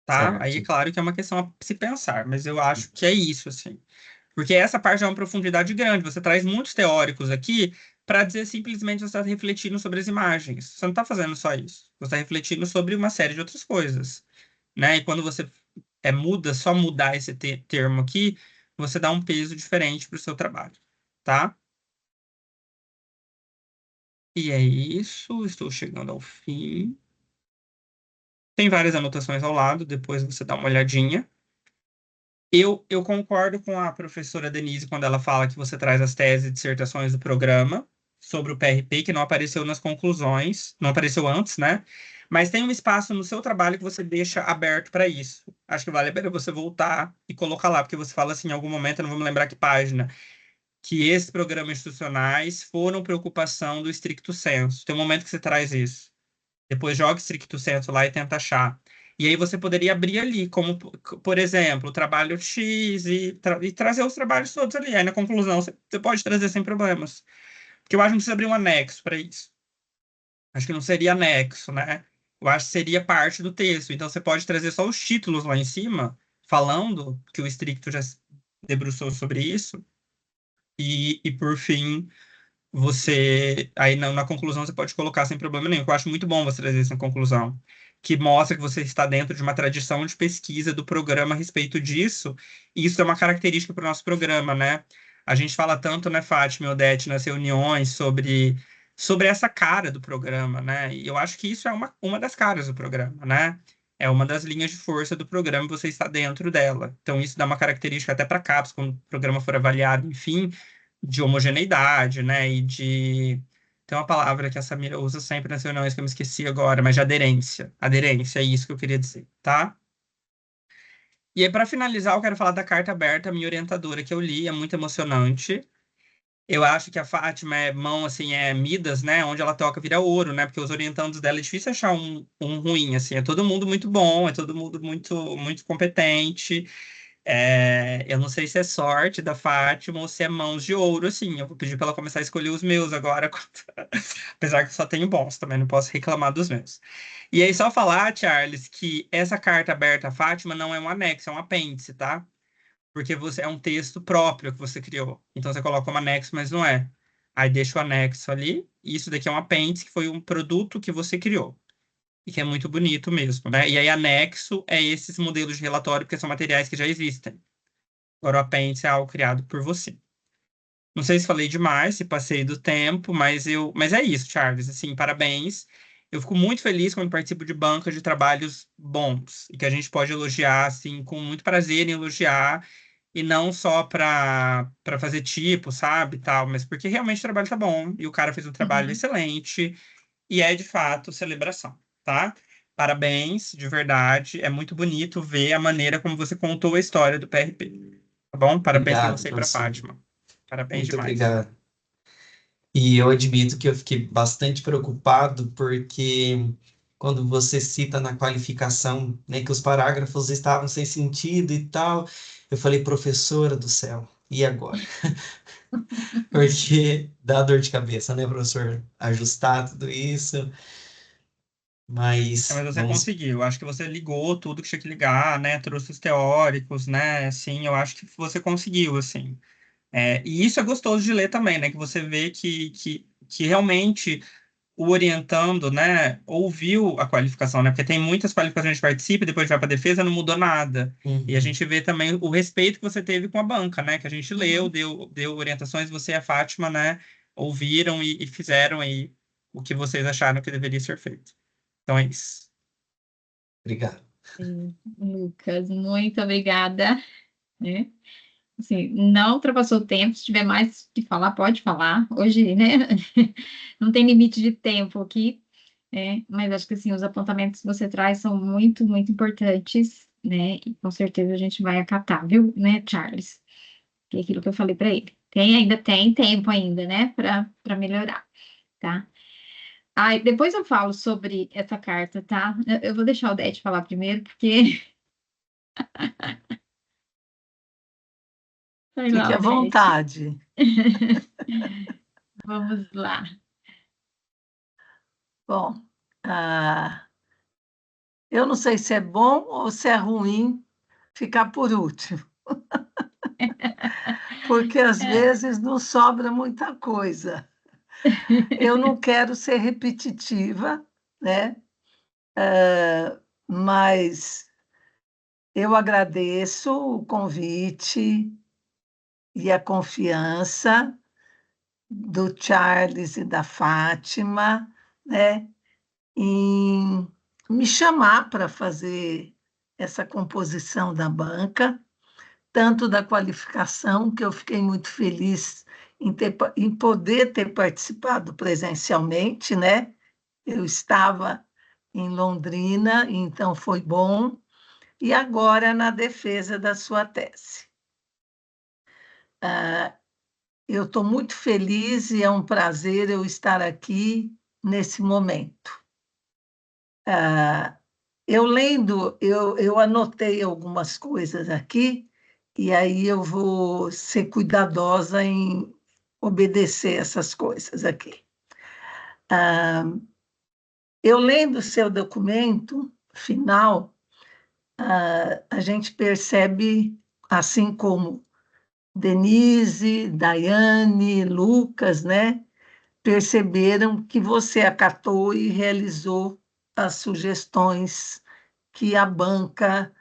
tá? Aí é Certo. claro que é uma questão a se pensar, mas eu acho que é isso, assim. Porque essa parte é uma profundidade grande, você traz muitos teóricos aqui para dizer simplesmente você está refletindo sobre as imagens. Você não está fazendo só isso, você está refletindo sobre uma série de outras coisas, né? E quando você só mudar esse termo aqui, você dá um peso diferente para o seu trabalho, tá? E é isso, estou chegando ao fim. Tem várias anotações ao lado, depois você dá uma olhadinha. Eu concordo com a professora Denise quando ela fala que você traz as teses e dissertações do programa sobre o PRP, que não apareceu nas conclusões, não apareceu antes, né? Mas tem um espaço no seu trabalho que você deixa aberto para isso. Acho que vale a pena você voltar e colocar lá, porque você fala assim, em algum momento, eu não vou me lembrar que página, que esses programas institucionais foram preocupação do stricto sensu. Tem um momento que você traz isso. Depois joga stricto sensu lá e tenta achar. E aí você poderia abrir ali, como, por exemplo, o trabalho X e trazer os trabalhos todos ali. Aí na conclusão você pode trazer sem problemas. Porque eu acho que não precisa abrir um anexo para isso. Acho que não seria anexo, né? Eu acho que seria parte do texto. Então você pode trazer só os títulos lá em cima, falando que o stricto já se debruçou sobre isso. E por fim, você aí na conclusão você pode colocar sem problema nenhum. Eu acho muito bom você trazer isso na conclusão, que mostra que você está dentro de uma tradição de pesquisa do programa a respeito disso, e isso é uma característica para o nosso programa, né? A gente fala tanto, né, Fátima e Odete, nas reuniões sobre essa cara do programa, né? E eu acho que isso é uma das caras do programa, né? É uma das linhas de força do programa e você está dentro dela. Então, isso dá uma característica até para a CAPES, quando o programa for avaliado, enfim, de homogeneidade, né? E de. Tem uma palavra que a Samira usa sempre nas reuniões que eu me esqueci agora, mas de aderência. Aderência, é isso que eu queria dizer, tá? E aí, para finalizar, eu quero falar da carta aberta, minha orientadora, que eu li, é muito emocionante. Eu acho que a Fátima é mão, assim, é Midas, né? Onde ela toca vira ouro, né? Porque os orientandos dela é difícil achar um ruim, assim. É todo mundo muito bom, é todo mundo muito, muito competente. Eu não sei se é sorte da Fátima ou se é mãos de ouro, assim. Eu vou pedir para ela começar a escolher os meus agora, apesar que eu só tenho bons, também não posso reclamar dos meus. E aí, só falar, Charles, que essa carta aberta à Fátima não é um anexo, é um apêndice, tá? Porque você é um texto próprio que você criou. Então você coloca um anexo, mas não é. Aí deixa o anexo ali, e isso daqui é um apêndice, que foi um produto que você criou. E que é muito bonito mesmo, né? E aí, anexo é esses modelos de relatório, porque são materiais que já existem. Agora, o apêndice é algo criado por você. Não sei se falei demais, se passei do tempo, mas é isso, Charles. Assim, parabéns. Eu fico muito feliz quando participo de bancas de trabalhos bons e que a gente pode elogiar, assim, com muito prazer em elogiar e não só para fazer tipo, sabe, tal, mas porque realmente o trabalho tá bom e o cara fez um trabalho excelente e é de fato celebração, tá? Parabéns, de verdade. É muito bonito ver a maneira como você contou a história do PRP. Tá bom? Parabéns para Obrigado, você e para professor. Fátima. Parabéns Muito demais. obrigado. E eu admito que eu fiquei bastante preocupado porque quando você cita na qualificação, né, que os parágrafos estavam sem sentido e tal, eu falei, professora do céu, e agora? Porque dá dor de cabeça, né, professor? Ajustar tudo isso, Mas mas você vamos. conseguiu. Acho que você ligou tudo que tinha que ligar, né? Trouxe os teóricos, né? Assim, eu acho que você conseguiu, assim. E isso é gostoso de ler também, né? Que você vê que realmente o orientando, né, ouviu a qualificação, né? Porque tem muitas qualificações que participa e depois vai para a defesa, não mudou nada. E a Uhum. gente vê também o respeito que você teve com a banca, né? Que a gente leu, Uhum. deu orientações, você e a Fátima, né, ouviram e fizeram aí o que vocês acharam que deveria ser feito. Então é isso. Obrigado. Lucas, muito obrigada, né? assim, não ultrapassou o tempo. Se tiver mais que falar, pode falar. Hoje, né? Não tem limite de tempo aqui. Mas acho que assim, os apontamentos que você traz são muito, muito importantes, né? E com certeza a gente vai acatar, viu, né, Charles? Que é aquilo que eu falei para ele. Ainda tem tempo ainda, né, para melhorar, tá? Ai, depois eu falo sobre essa carta, tá? Eu vou deixar o Dete falar primeiro, porque. Vai lá, Fique à Odete. vontade. Vamos lá. Bom, eu não sei se é bom ou se é ruim ficar por último, porque às vezes não sobra muita coisa. Eu não quero ser repetitiva, né? Mas eu agradeço o convite e a confiança do Charles e da Fátima, né, em me chamar para fazer essa composição da banca, tanto da qualificação, que eu fiquei muito feliz em poder ter participado presencialmente, né? Eu estava em Londrina, então foi bom, e agora na defesa da sua tese. Eu estou muito feliz e é um prazer eu estar aqui nesse momento. Eu anotei algumas coisas aqui, e aí eu vou ser cuidadosa em obedecer essas coisas aqui. Eu lendo o seu documento final, a gente percebe, assim como Denise, Daiane, Lucas, né, perceberam que você acatou e realizou as sugestões que a banca,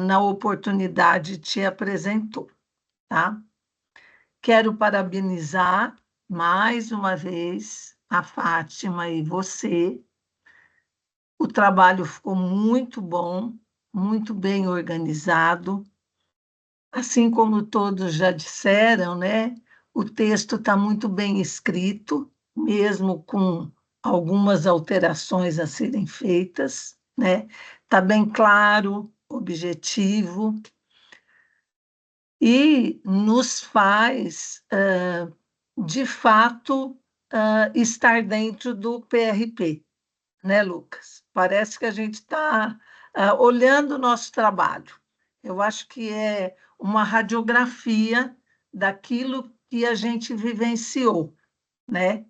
na oportunidade, te apresentou, tá? Quero parabenizar mais uma vez a Fátima e você. O trabalho ficou muito bom, muito bem organizado. Assim como todos já disseram, né? O texto está muito bem escrito, mesmo com algumas alterações a serem feitas, né? Está bem claro, objetivo, e nos faz, de fato, estar dentro do PRP, né, Lucas? Parece que a gente está olhando o nosso trabalho. Eu acho que é uma radiografia daquilo que a gente vivenciou, né?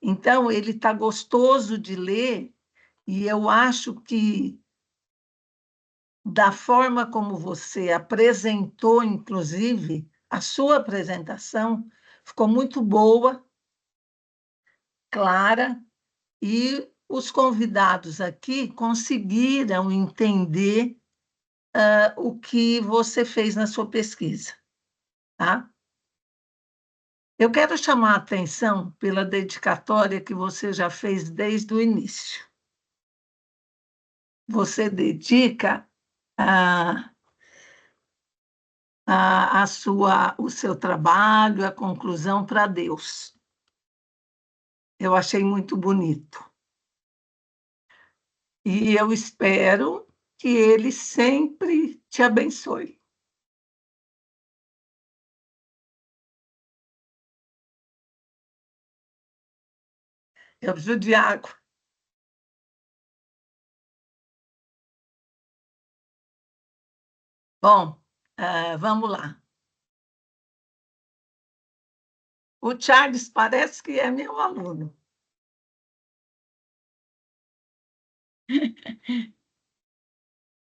Então, ele está gostoso de ler, e eu acho que, da forma como você apresentou, inclusive, a sua apresentação, ficou muito boa, clara, e os convidados aqui conseguiram entender o que você fez na sua pesquisa, tá? Eu quero chamar a atenção pela dedicatória que você já fez desde o início. Você dedica o seu trabalho, a conclusão para Deus. Eu achei muito bonito. E eu espero que Ele sempre te abençoe. Eu preciso de água. Bom, vamos lá. O Charles parece que é meu aluno.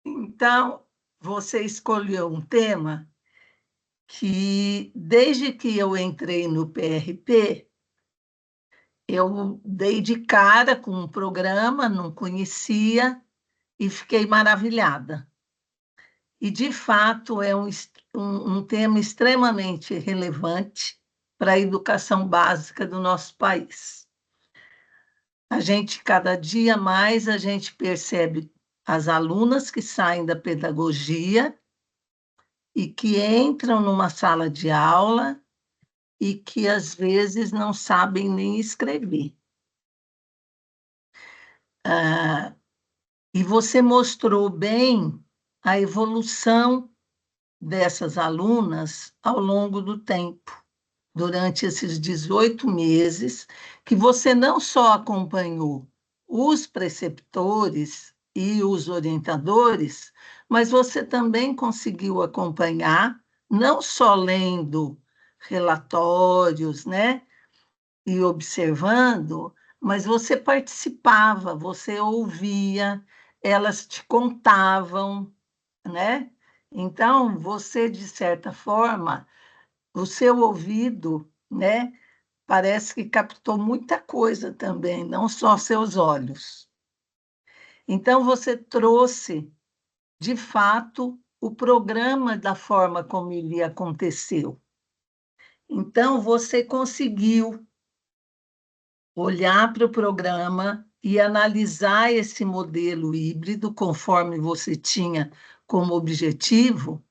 Então, você escolheu um tema que, desde que eu entrei no PRP, eu dei de cara com um programa, não conhecia, e fiquei maravilhada. E, de fato, é um tema extremamente relevante para a educação básica do nosso país. A gente, cada dia mais, a gente percebe as alunas que saem da pedagogia e que entram numa sala de aula e que, às vezes, não sabem nem escrever. E você mostrou bem a evolução dessas alunas ao longo do tempo, durante esses 18 meses, que você não só acompanhou os preceptores e os orientadores, mas você também conseguiu acompanhar, não só lendo relatórios, né, e observando, mas você participava, você ouvia, elas te contavam, né? Então, você, de certa forma, o seu ouvido, né, parece que captou muita coisa também, não só seus olhos. Então, você trouxe, de fato, o programa da forma como ele aconteceu. Então, você conseguiu olhar para o programa e analisar esse modelo híbrido, conforme você tinha como objetivo,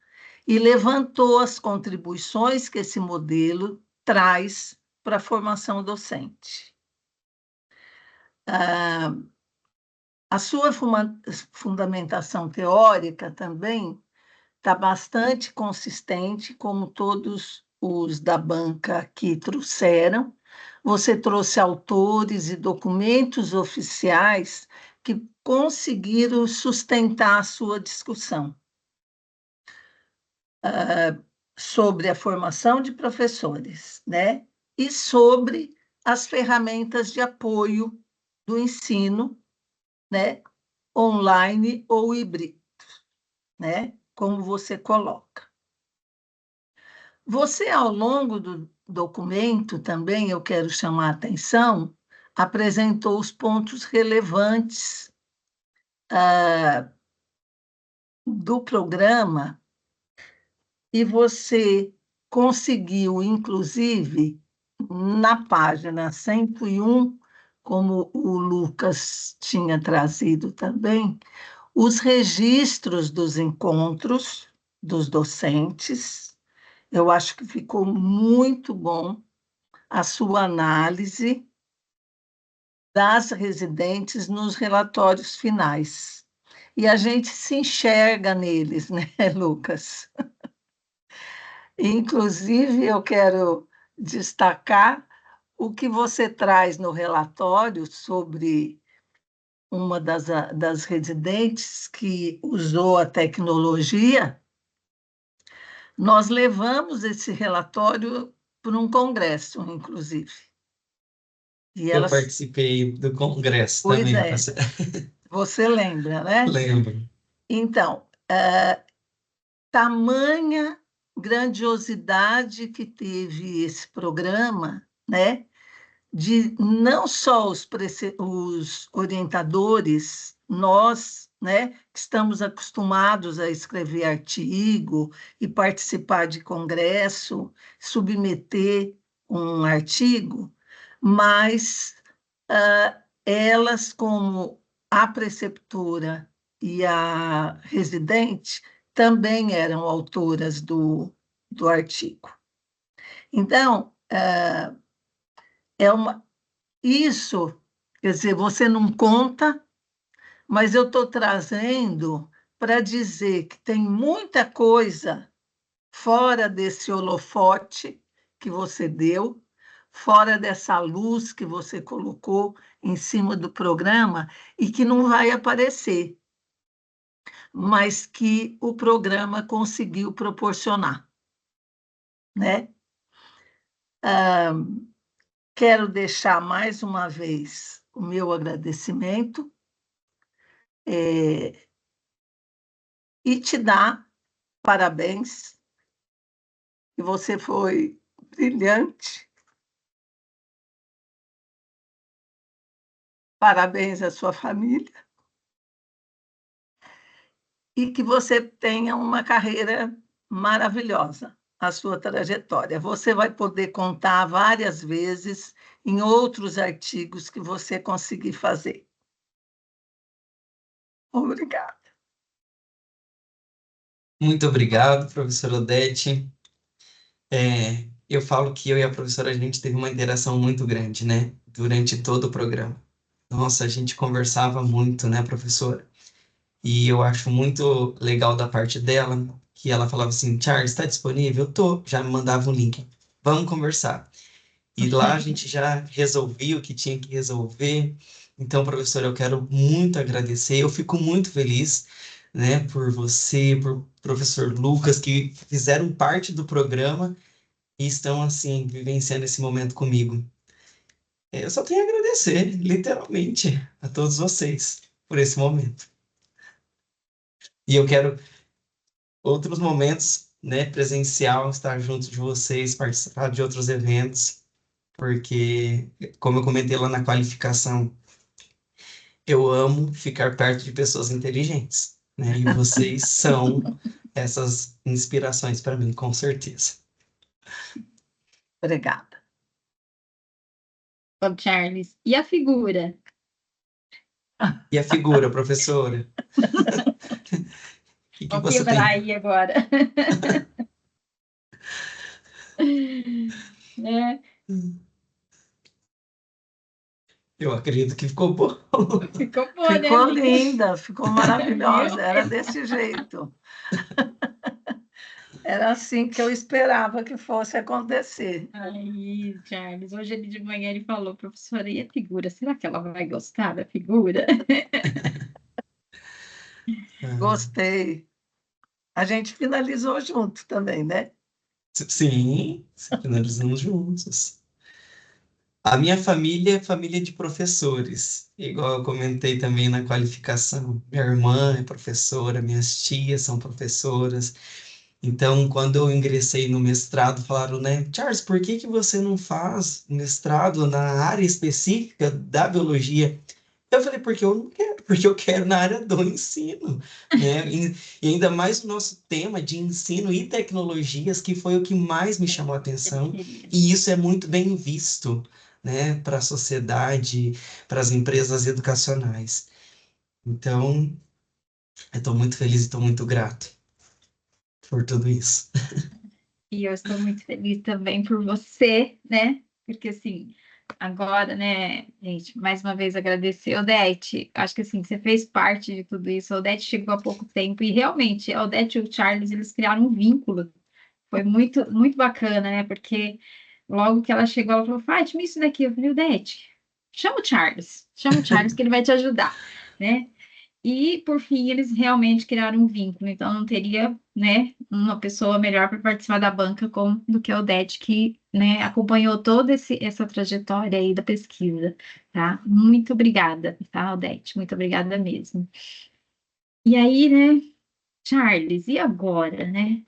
e levantou as contribuições que esse modelo traz para a formação docente. A sua fundamentação teórica também está bastante consistente, como todos os da banca aqui trouxeram. Você trouxe autores e documentos oficiais que conseguiram sustentar a sua discussão sobre a formação de professores, né? E sobre as ferramentas de apoio do ensino, né? Online ou híbrido, né? Como você coloca. Você, ao longo do documento, também eu quero chamar a atenção, apresentou os pontos relevantes do programa e você conseguiu, inclusive, na página 101, como o Lucas tinha trazido também, os registros dos encontros dos docentes. Eu acho que ficou muito bom a sua análise das residentes nos relatórios finais. E a gente se enxerga neles, né, Lucas? Inclusive, eu quero destacar o que você traz no relatório sobre uma das residentes que usou a tecnologia. Nós levamos esse relatório para um congresso, inclusive. E Eu elas... participei do congresso Pois também. é, você lembra, né? Lembro. Então, tamanha grandiosidade que teve esse programa, né? De não só os orientadores, nós, né, que estamos acostumados a escrever artigo e participar de congresso, submeter um artigo, mas elas, como a preceptora e a residente, também eram autoras do artigo. Então, isso, quer dizer, você não conta, mas eu estou trazendo para dizer que tem muita coisa fora desse holofote que você deu, fora dessa luz que você colocou em cima do programa e que não vai aparecer, mas que o programa conseguiu proporcionar, né? Quero deixar mais uma vez o meu agradecimento e te dar parabéns, que você foi brilhante. Parabéns à sua família. E que você tenha uma carreira maravilhosa, a sua trajetória. Você vai poder contar várias vezes em outros artigos que você conseguir fazer. Obrigada. Muito obrigado, professora Odete. Eu falo que eu e a professora, a gente teve uma interação muito grande, né? Durante todo o programa. Nossa, a gente conversava muito, né, professora? E eu acho muito legal da parte dela, que ela falava assim, Charles, está disponível? Eu tô. Já me mandava um link. Vamos conversar. E lá a gente já resolvia o que tinha que resolver. Então, professora, eu quero muito agradecer. Eu fico muito feliz, né, por você, por professor Lucas, que fizeram parte do programa e estão, assim, vivenciando esse momento comigo. Eu só tenho a agradecer, literalmente, a todos vocês por esse momento. E eu quero outros momentos, né, presencial, estar junto de vocês, participar de outros eventos, porque, como eu comentei lá na qualificação, eu amo ficar perto de pessoas inteligentes, né? E vocês são essas inspirações para mim, com certeza. Obrigada. Ô, Charles, e a figura? E a figura, professora? O que Vou você quebrar tem? aí agora. É, Eu acredito que ficou bom. ficou boa, né, Ficou amiga? linda, ficou maravilhosa, Viu? era desse jeito. Era assim que eu esperava que fosse acontecer. Aí, Charles, hoje ele de manhã ele falou, professora, e a figura? Será que ela vai gostar da figura? Gostei. A gente finalizou junto também, né? Sim, finalizamos juntos. A minha família é família de professores, igual eu comentei também na qualificação. Minha irmã é professora, minhas tias são professoras. Então, quando eu ingressei no mestrado, falaram, né, Charles, por que que você não faz mestrado na área específica da biologia? Eu falei, porque eu não quero, porque eu quero na área do ensino, né? E ainda mais o nosso tema de ensino e tecnologias, que foi o que mais me chamou a Ele atenção, queria. e isso é muito bem visto, né, para a sociedade, para as empresas educacionais. Então, eu estou muito feliz e estou muito grato por tudo isso. E eu estou muito feliz também por você, né? Porque assim, agora, né, gente, mais uma vez agradecer, Odete. Acho que assim, você fez parte de tudo isso. A Odete chegou há pouco tempo e realmente, a Odete e o Charles, eles criaram um vínculo. Foi muito, muito bacana, né? Porque logo que ela chegou, ela falou, Fátima, isso daqui. Eu falei, Odete, chama o Charles que ele vai te ajudar, né? E, por fim, eles realmente criaram um vínculo. Então, não teria, né, uma pessoa melhor para participar da banca do que a Odete, que, né, acompanhou toda essa trajetória aí da pesquisa, tá? Muito obrigada, tá, Odete? Muito obrigada mesmo. E aí, né, Charles, e agora, né?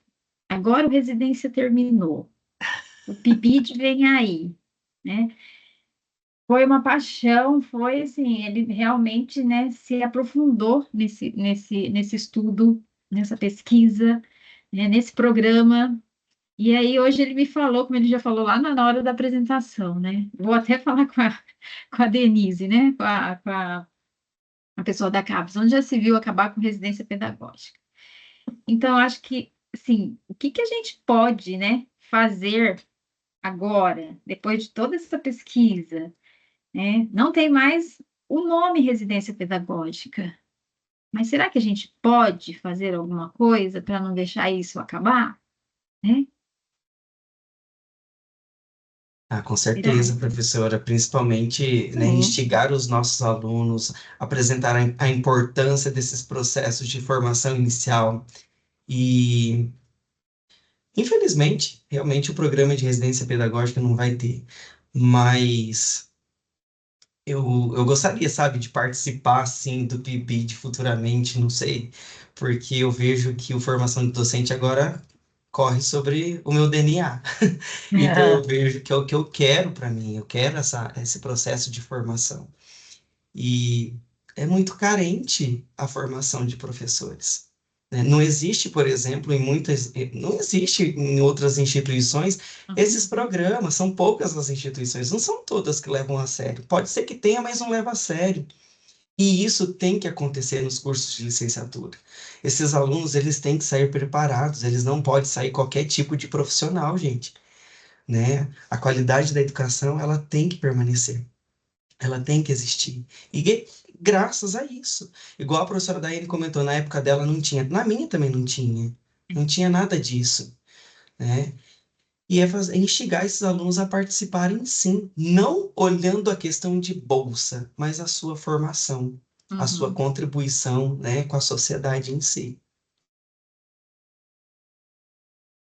Agora o residência terminou. O PIBID vem aí, né? Foi uma paixão, foi assim, ele realmente, né, se aprofundou nesse estudo, nessa pesquisa, né, nesse programa. E aí hoje ele me falou, como ele já falou lá na hora da apresentação, né? Vou até falar com a Denise, né? A pessoa da CAPES, onde já se viu acabar com residência pedagógica. Então, acho que, assim, o que que a gente pode, né, fazer agora, depois de toda essa pesquisa, né? Não tem mais o nome residência pedagógica. Mas será que a gente pode fazer alguma coisa para não deixar isso acabar? Né? Ah, com Será? certeza, professora, principalmente, né, Sim. instigar os nossos alunos, apresentar a importância desses processos de formação inicial. E, infelizmente, realmente o programa de residência pedagógica não vai ter, mas eu gostaria, sabe, de participar, assim, do PIBID futuramente, não sei, porque eu vejo que o formação de docente agora corre sobre o meu DNA. Então eu vejo que é o que eu quero para mim, eu quero esse processo de formação. E é muito carente a formação de professores, né? Não existe, por exemplo, não existe em outras instituições esses programas, são poucas as instituições, não são todas que levam a sério. Pode ser que tenha, mas não leva a sério. E isso tem que acontecer nos cursos de licenciatura. Esses alunos, eles têm que sair preparados, eles não podem sair qualquer tipo de profissional, gente, né? A qualidade da educação, ela tem que permanecer, ela tem que existir. E graças a isso, igual a professora Daiane comentou, na época dela não tinha, na minha também não tinha nada disso, né? E é instigar esses alunos a participarem sim, não olhando a questão de bolsa, mas a sua formação, a sua Uhum. contribuição, né, com a sociedade em si.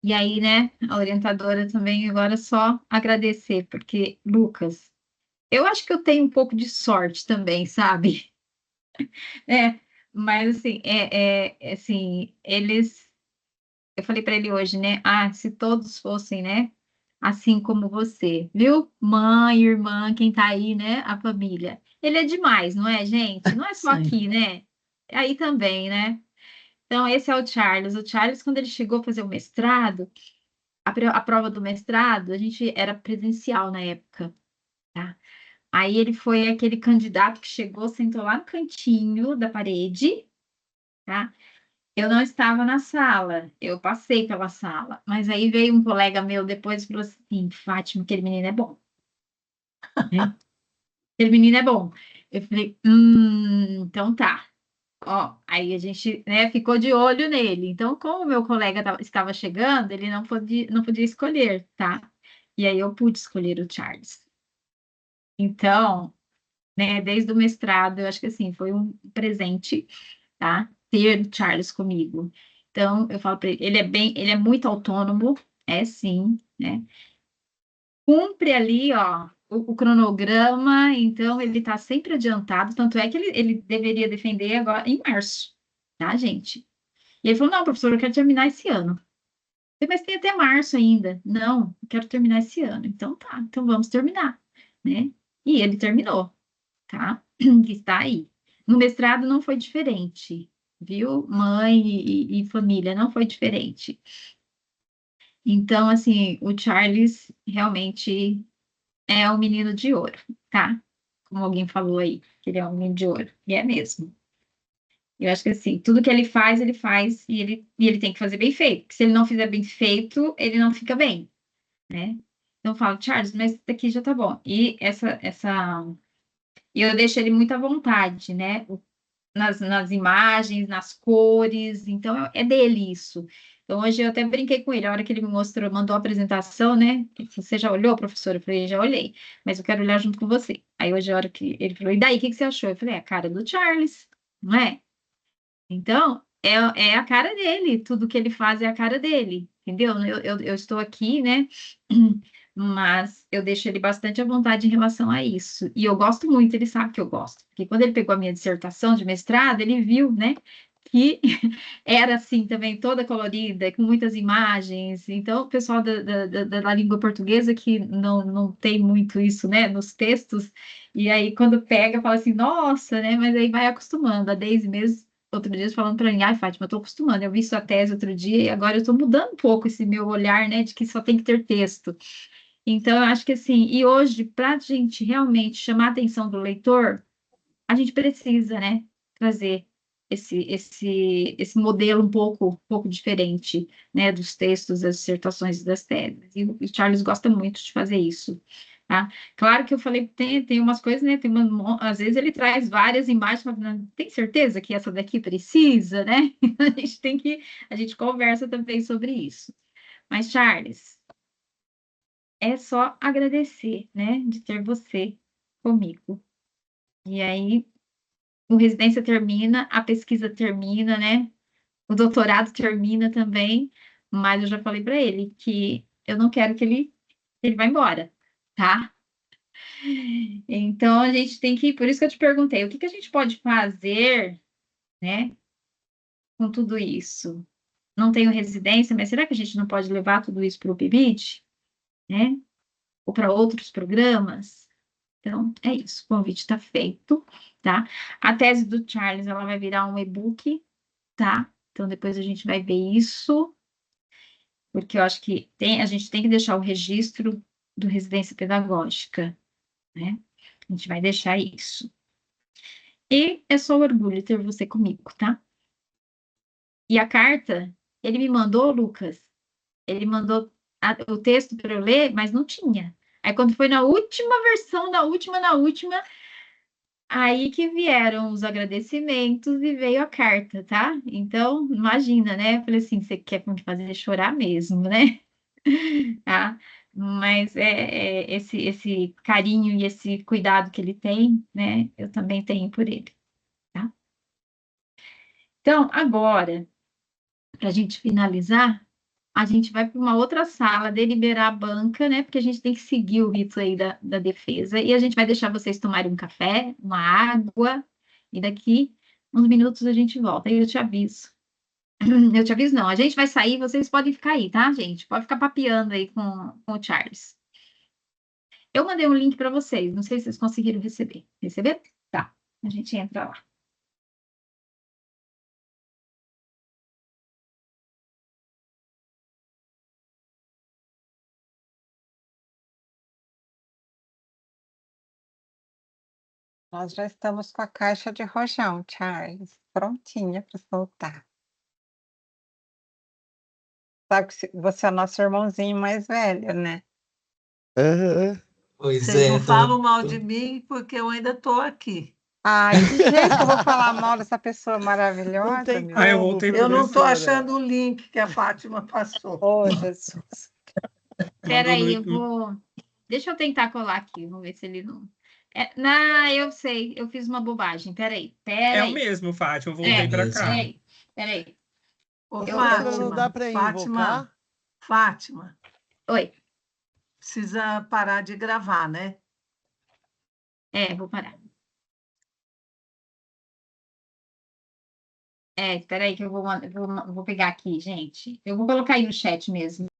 E aí, né, a orientadora também agora só agradecer, porque, Lucas, eu acho que eu tenho um pouco de sorte também, sabe? É, mas assim, assim, eu falei para ele hoje, né? Ah, se todos fossem, né, assim como você, viu? Mãe, irmã, quem tá aí, né, a família. Ele é demais, não é, gente? Não é só Sim. aqui, né? É aí também, né? Então, esse é o Charles. O Charles, quando ele chegou a fazer o mestrado, a prova do mestrado, a gente era presencial na época, tá? Aí ele foi aquele candidato que chegou, sentou lá no cantinho da parede, tá? Eu não estava na sala, eu passei pela sala, mas aí veio um colega meu depois e falou assim: Fátima, aquele menino é bom, né? Aquele menino é bom. Eu falei: então tá. Ó, aí a gente, né, ficou de olho nele. Então, como o meu colega estava chegando, ele não podia escolher, tá? E aí eu pude escolher o Charles. Então, né, desde o mestrado, eu acho que assim, foi um presente, tá? Ter o Charles comigo. Então, eu falo para ele, ele é muito autônomo, é sim, né? Cumpre ali, ó, o cronograma, então ele está sempre adiantado, tanto é que ele deveria defender agora em março, tá, gente? E ele falou, não, professor, eu quero terminar esse ano. Eu falei, mas tem até março ainda. Não, eu quero terminar esse ano. Então tá, então vamos terminar, né? E ele terminou, tá? Que está aí. No mestrado não foi diferente, viu? Mãe e família não foi diferente. Então, assim, o Charles realmente é um menino de ouro, tá? Como alguém falou aí, que ele é um menino de ouro. E é mesmo. Eu acho que assim, tudo que ele faz e ele tem que fazer bem feito. Porque se ele não fizer bem feito, ele não fica bem, né? Então eu falo, Charles, mas isso daqui já tá bom. E eu deixo ele muito à vontade, né? Nas imagens, nas cores, então é dele isso. Então hoje eu até brinquei com ele, a hora que ele me mostrou, mandou a apresentação, né? Você já olhou, professora? Eu falei, já olhei, mas eu quero olhar junto com você. Aí hoje a hora que ele falou, e daí, o que você achou? Eu falei, é a cara do Charles, não é? Então, é a cara dele, tudo que ele faz é a cara dele, entendeu? Eu estou aqui, né? Mas eu deixo ele bastante à vontade em relação a isso. E eu gosto muito, ele sabe que eu gosto. Porque quando ele pegou a minha dissertação de mestrado, ele viu, né? Que era assim também, toda colorida, com muitas imagens. Então, o pessoal da língua portuguesa que não tem muito isso, né, nos textos, e aí quando pega, fala assim, nossa, né, mas aí vai acostumando. A Deise mesmo, outro dia, falando para mim, ai, Fátima, eu tô acostumando. Eu vi sua tese outro dia e agora eu tô mudando um pouco esse meu olhar, né, de que só tem que ter texto. Então, eu acho que assim, e hoje, para a gente realmente chamar a atenção do leitor, a gente precisa, né, trazer esse modelo um pouco diferente, né, dos textos, das dissertações e das teses. E o Charles gosta muito de fazer isso, tá? Claro que eu falei, tem umas coisas, né, às vezes ele traz várias imagens, fala, "Não, tem certeza que essa daqui precisa, né?" A gente conversa também sobre isso. Mas, Charles, é só agradecer, né, de ter você comigo. E aí, o residência termina, a pesquisa termina, né? O doutorado termina também, mas eu já falei para ele que eu não quero que ele vá embora, tá? Então a gente tem que, por isso que eu te perguntei, o que que a gente pode fazer, né, com tudo isso? Não tenho residência, mas será que a gente não pode levar tudo isso para o PIBID, né? Ou para outros programas? Então, é isso, o convite está feito, tá? A tese do Charles, ela vai virar um e-book, tá? Então, depois a gente vai ver isso, porque eu acho que a gente tem que deixar o registro do residência pedagógica, né? A gente vai deixar isso. E é só orgulho ter você comigo, tá? E a carta, ele me mandou, Lucas, ele mandou o texto para eu ler, mas não tinha. Aí quando foi na última versão, na última, aí que vieram os agradecimentos e veio a carta, tá? Então, imagina, né? Eu falei assim, você quer me fazer chorar mesmo, né? Tá? Mas esse carinho e esse cuidado que ele tem, né? Eu também tenho por ele, tá? Então, agora, para a gente finalizar, a gente vai para uma outra sala deliberar a banca, né? Porque a gente tem que seguir o rito aí da defesa. E a gente vai deixar vocês tomarem um café, uma água, e daqui uns minutos a gente volta. Aí eu te aviso. Eu te aviso, não. A gente vai sair, vocês podem ficar aí, tá, gente? Pode ficar papeando aí com o Charles. Eu mandei um link para vocês, não sei se vocês conseguiram receber. Receber? Tá. A gente entra lá. Nós já estamos com a caixa de rojão, Charles, prontinha para soltar. Sabe que você é nosso irmãozinho mais velho, né? Pois Vocês não é, falam mal de mim porque eu ainda estou aqui. Ai, que jeito que eu vou falar mal dessa pessoa Não maravilhosa, tem meu Ah, eu como, voltei Eu não estou professora. achando o link que a Fátima passou. Oh, Jesus. Espera mandou aí, eu no. vou. Deixa eu tentar colar aqui, vamos ver se ele não. Não, eu sei, eu fiz uma bobagem. Peraí, É o peraí. mesmo, Fátima, eu é voltei para mesmo. cá. Peraí. Ô, Professora, não dá para invocar? Fátima, Oi, precisa parar de gravar, né? vou parar. Espera aí que eu vou pegar aqui, gente. Eu vou colocar aí no chat mesmo.